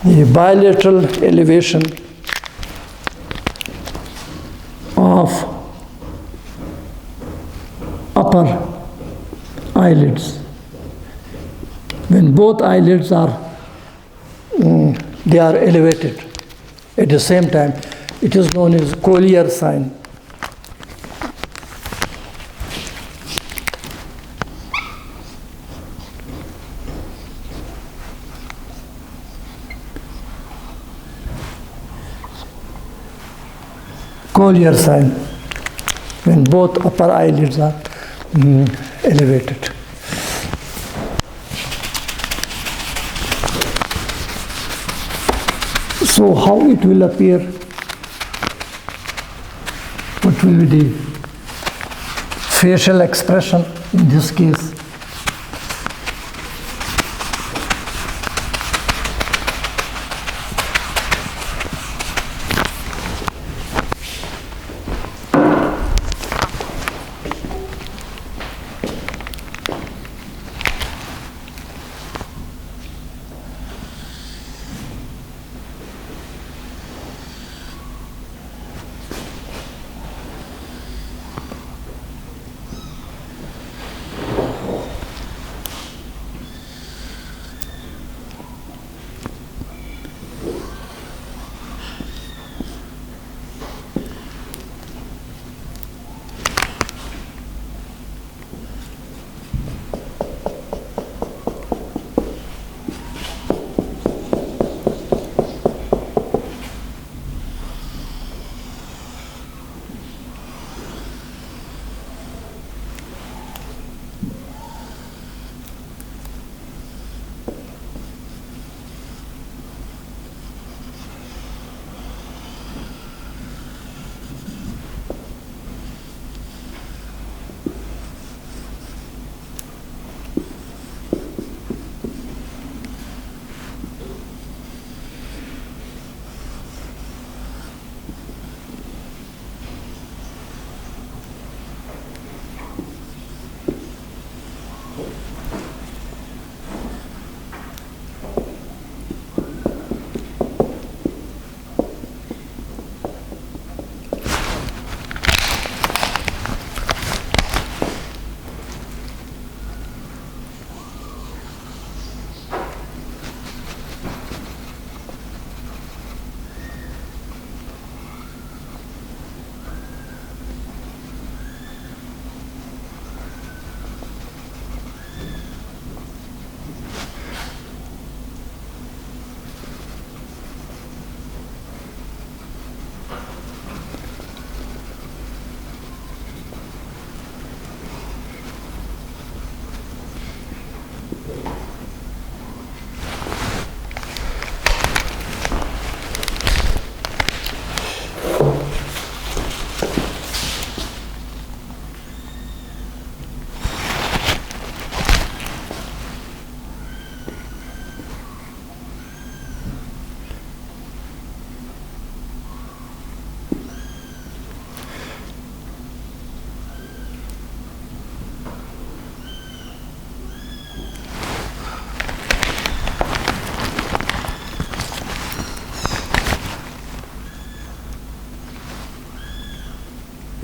The bilateral elevation of upper eyelids. When both eyelids are they are elevated at the same time, it is known as Collier sign. Collier sign, when both upper eyelids are elevated. So how it will appear? What will be the facial expression in this case?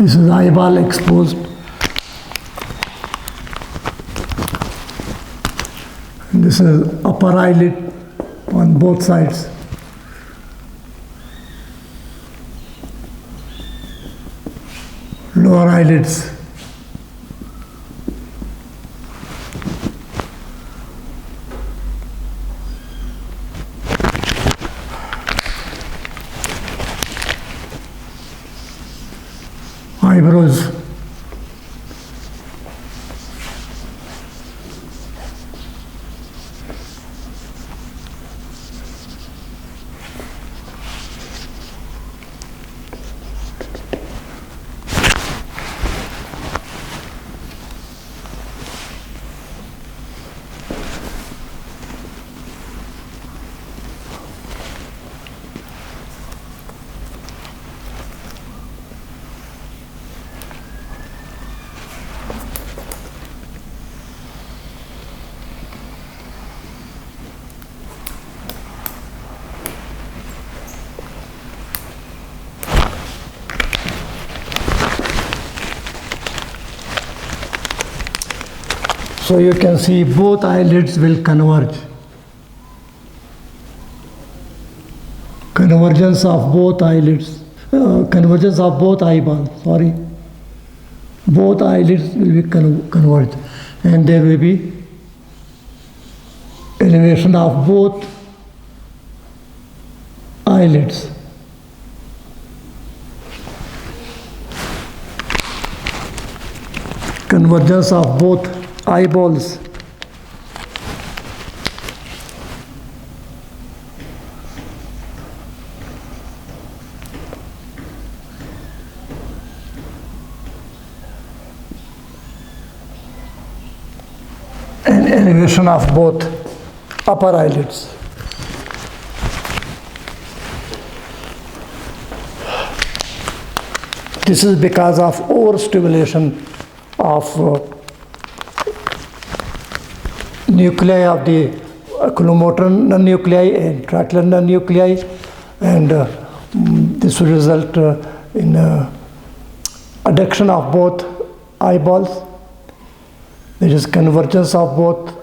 This is eyeball exposed. And this is upper eyelid on both sides. Lower eyelids. Eyebrows. So you can see both eyelids will converge. Convergence of both eyelids, convergence of both eyeballs, sorry. Both eyelids will be converged, and there will be elevation of both eyelids. Convergence of both eyeballs. And elevation of both upper eyelids. This is because of overstimulation of nuclei of the oculomotor nuclei and tracheal nuclei, and this will result in adduction of both eyeballs. There is convergence of both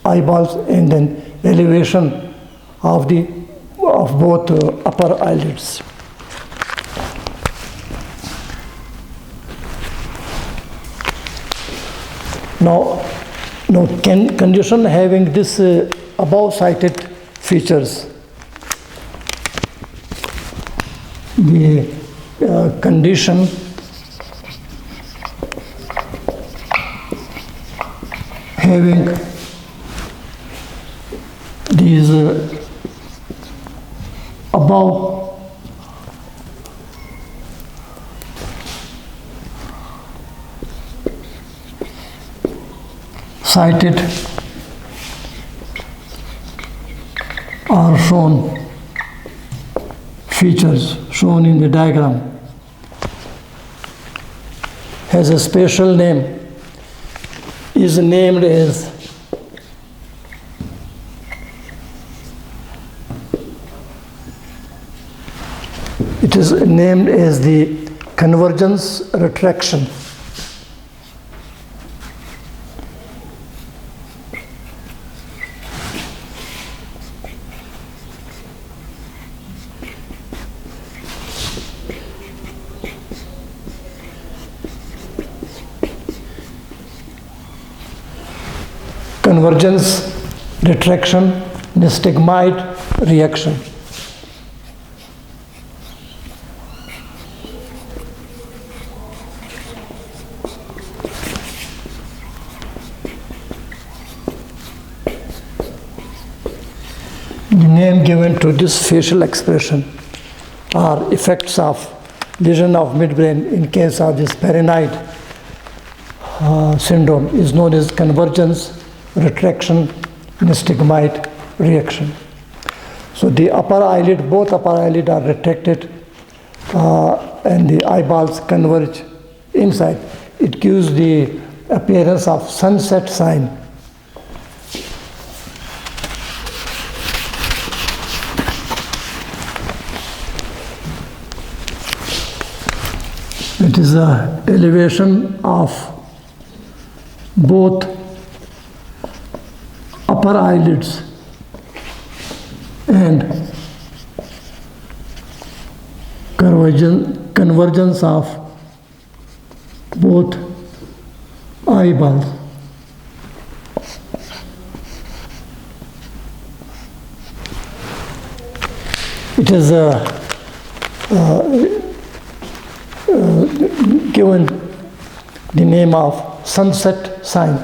eyeballs and then elevation of both upper eyelids. Now condition having this above cited features, the condition having these above cited are shown, features shown in the diagram, has a special name, is named as the Convergence-retraction. Convergence-retraction, nystagmide reaction. The name given to this facial expression are effects of lesion of midbrain in case of this Parinaud syndrome is known as convergence-retraction nystagmide reaction. So the upper eyelid, both upper eyelid are retracted and the eyeballs converge inside. It gives the appearance of sunset sign. It is a elevation of both upper eyelids and convergence of both eyeballs. It is given the name of sunset sign.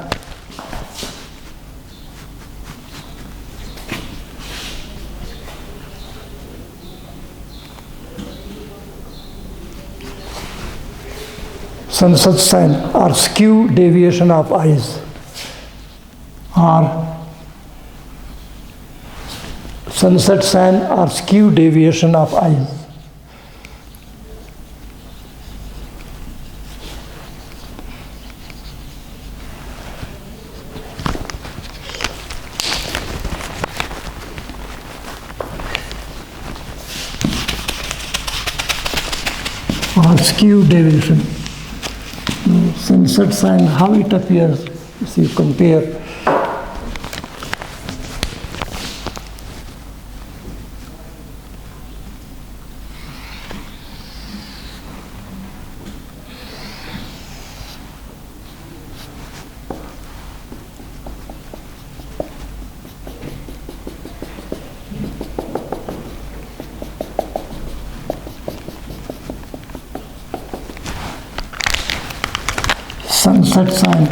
Sunset sign or skew deviation of eyes, or sunset sign or skew deviation of eyes. Or skew deviation. Sunset sign, how it appears, if you compare. Sunset sign.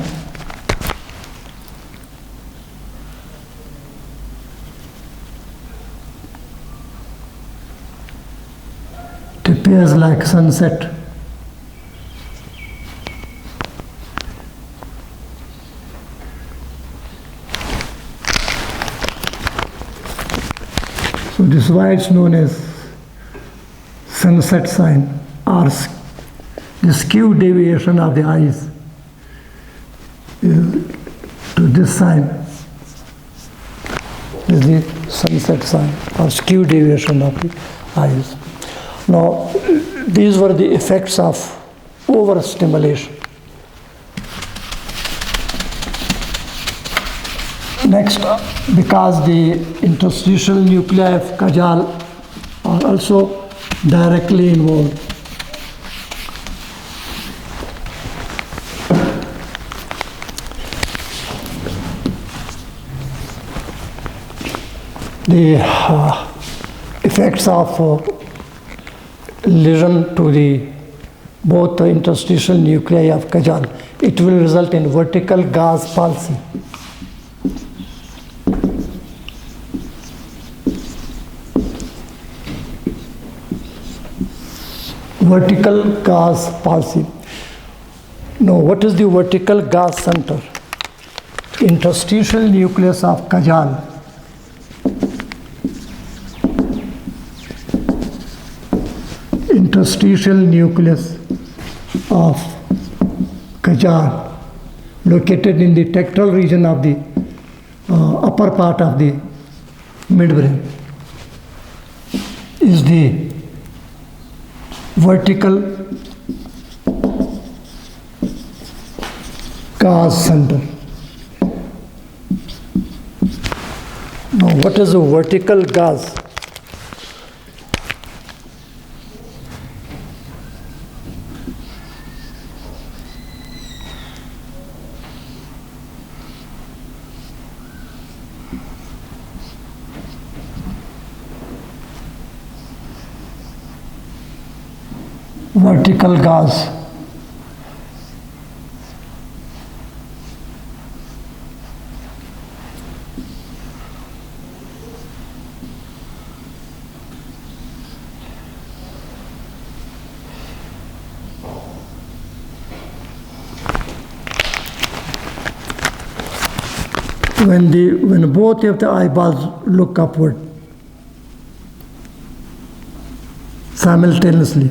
It appears like sunset. So this is why it's known as sunset sign, or the skew deviation of the eyes is to this sign is the sunset sign or skew deviation of the eyes. Now, these were the effects of overstimulation. Next, because the interstitial nuclei of Kajal are also directly involved, the effects of lesion to the both the interstitial nuclei of Kajal, it will result in vertical gauze palsy. Vertical gauze palsy. Now, what is the vertical gauze center? Interstitial nucleus of Kajal. Interstitial nucleus of Kajal, located in the tectal region of the upper part of the midbrain, is the vertical gauze center. Now, what is a vertical gauze? Vertical gauze. When both of the eyeballs look upward simultaneously,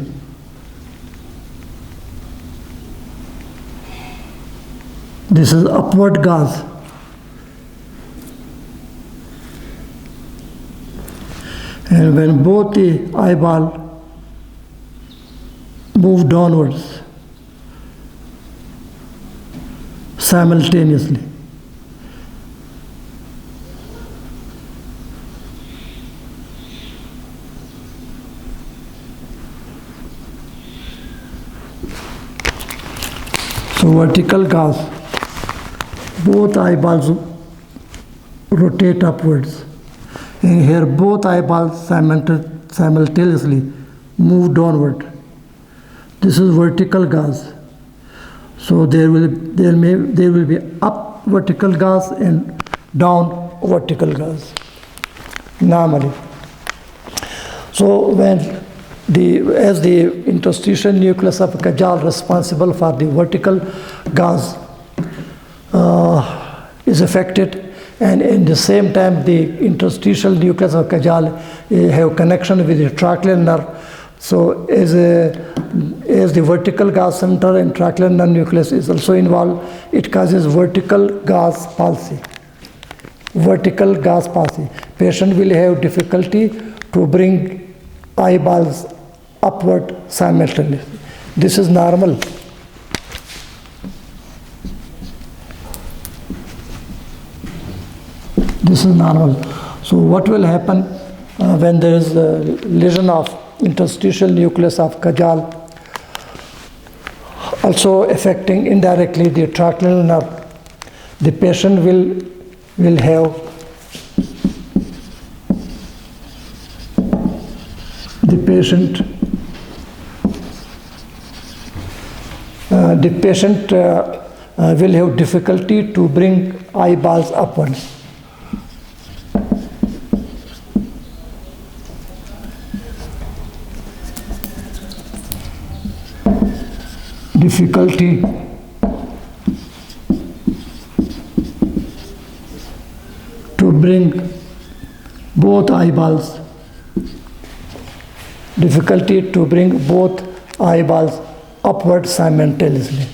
this is upward gauze. And when both the eyeball move downwards, simultaneously. So vertical gaze, both eyeballs rotate upwards, and here both eyeballs simultaneously move downward. This is vertical gaze. So there will be up vertical gaze and down vertical gaze normally. So when as the interstitial nucleus of Kajal responsible for the vertical gaze is affected, and in the same time the interstitial nucleus of Kajal have connection with the trochlear nerve. So as the vertical gaze center and trochlear nerve nucleus is also involved, it causes vertical gaze palsy. Vertical gaze palsy. Patient will have difficulty to bring eyeballs upward simultaneously. This is normal. This is normal. So what will happen when there is a lesion of interstitial nucleus of Kajal, also affecting indirectly the trochlear nerve? The patient will have will have difficulty to bring eyeballs upwards. Difficulty to bring both eyeballs. Difficulty to bring both eyeballs upward simultaneously.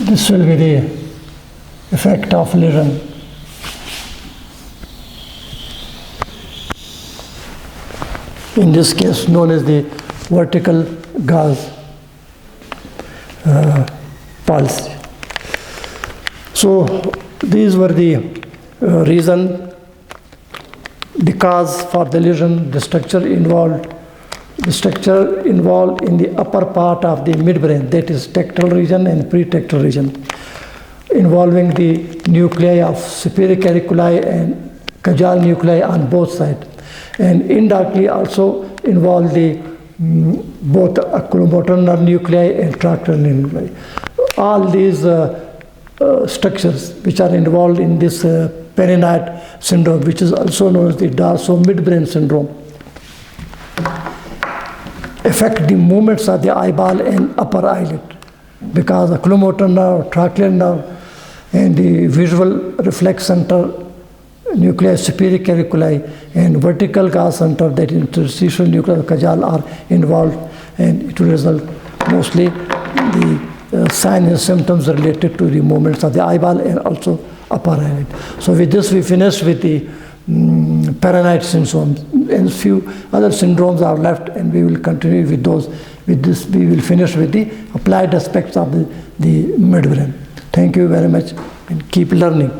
This will be the effect of lesion. In this case, known as the vertical gaze palsy. So these were the reason, the cause for the lesion, the structure involved in the upper part of the midbrain, that is tectal region and pretectal region, involving the nuclei of superior cariculi and Kajal nuclei on both sides, and indirectly also involve the both oculomotor nerve nuclei and trochlear nuclei. All these structures which are involved in this Parinaud syndrome, which is also known as the dorsal midbrain syndrome, affect the movements of the eyeball and upper eyelid, because oculomotor nerve, trochlear nerve, and the visual reflex center nuclei superior cariculi and vertical gaze center, that interstitial nucleus of Kajal, are involved, and it will result mostly the signs and symptoms related to the movements of the eyeball and also upper eyelid. So with this we finished with the Parinaud syndrome, and few other syndromes are left, and we will continue with those. With this we will finish with the applied aspects of the midbrain. Thank you very much, and keep learning.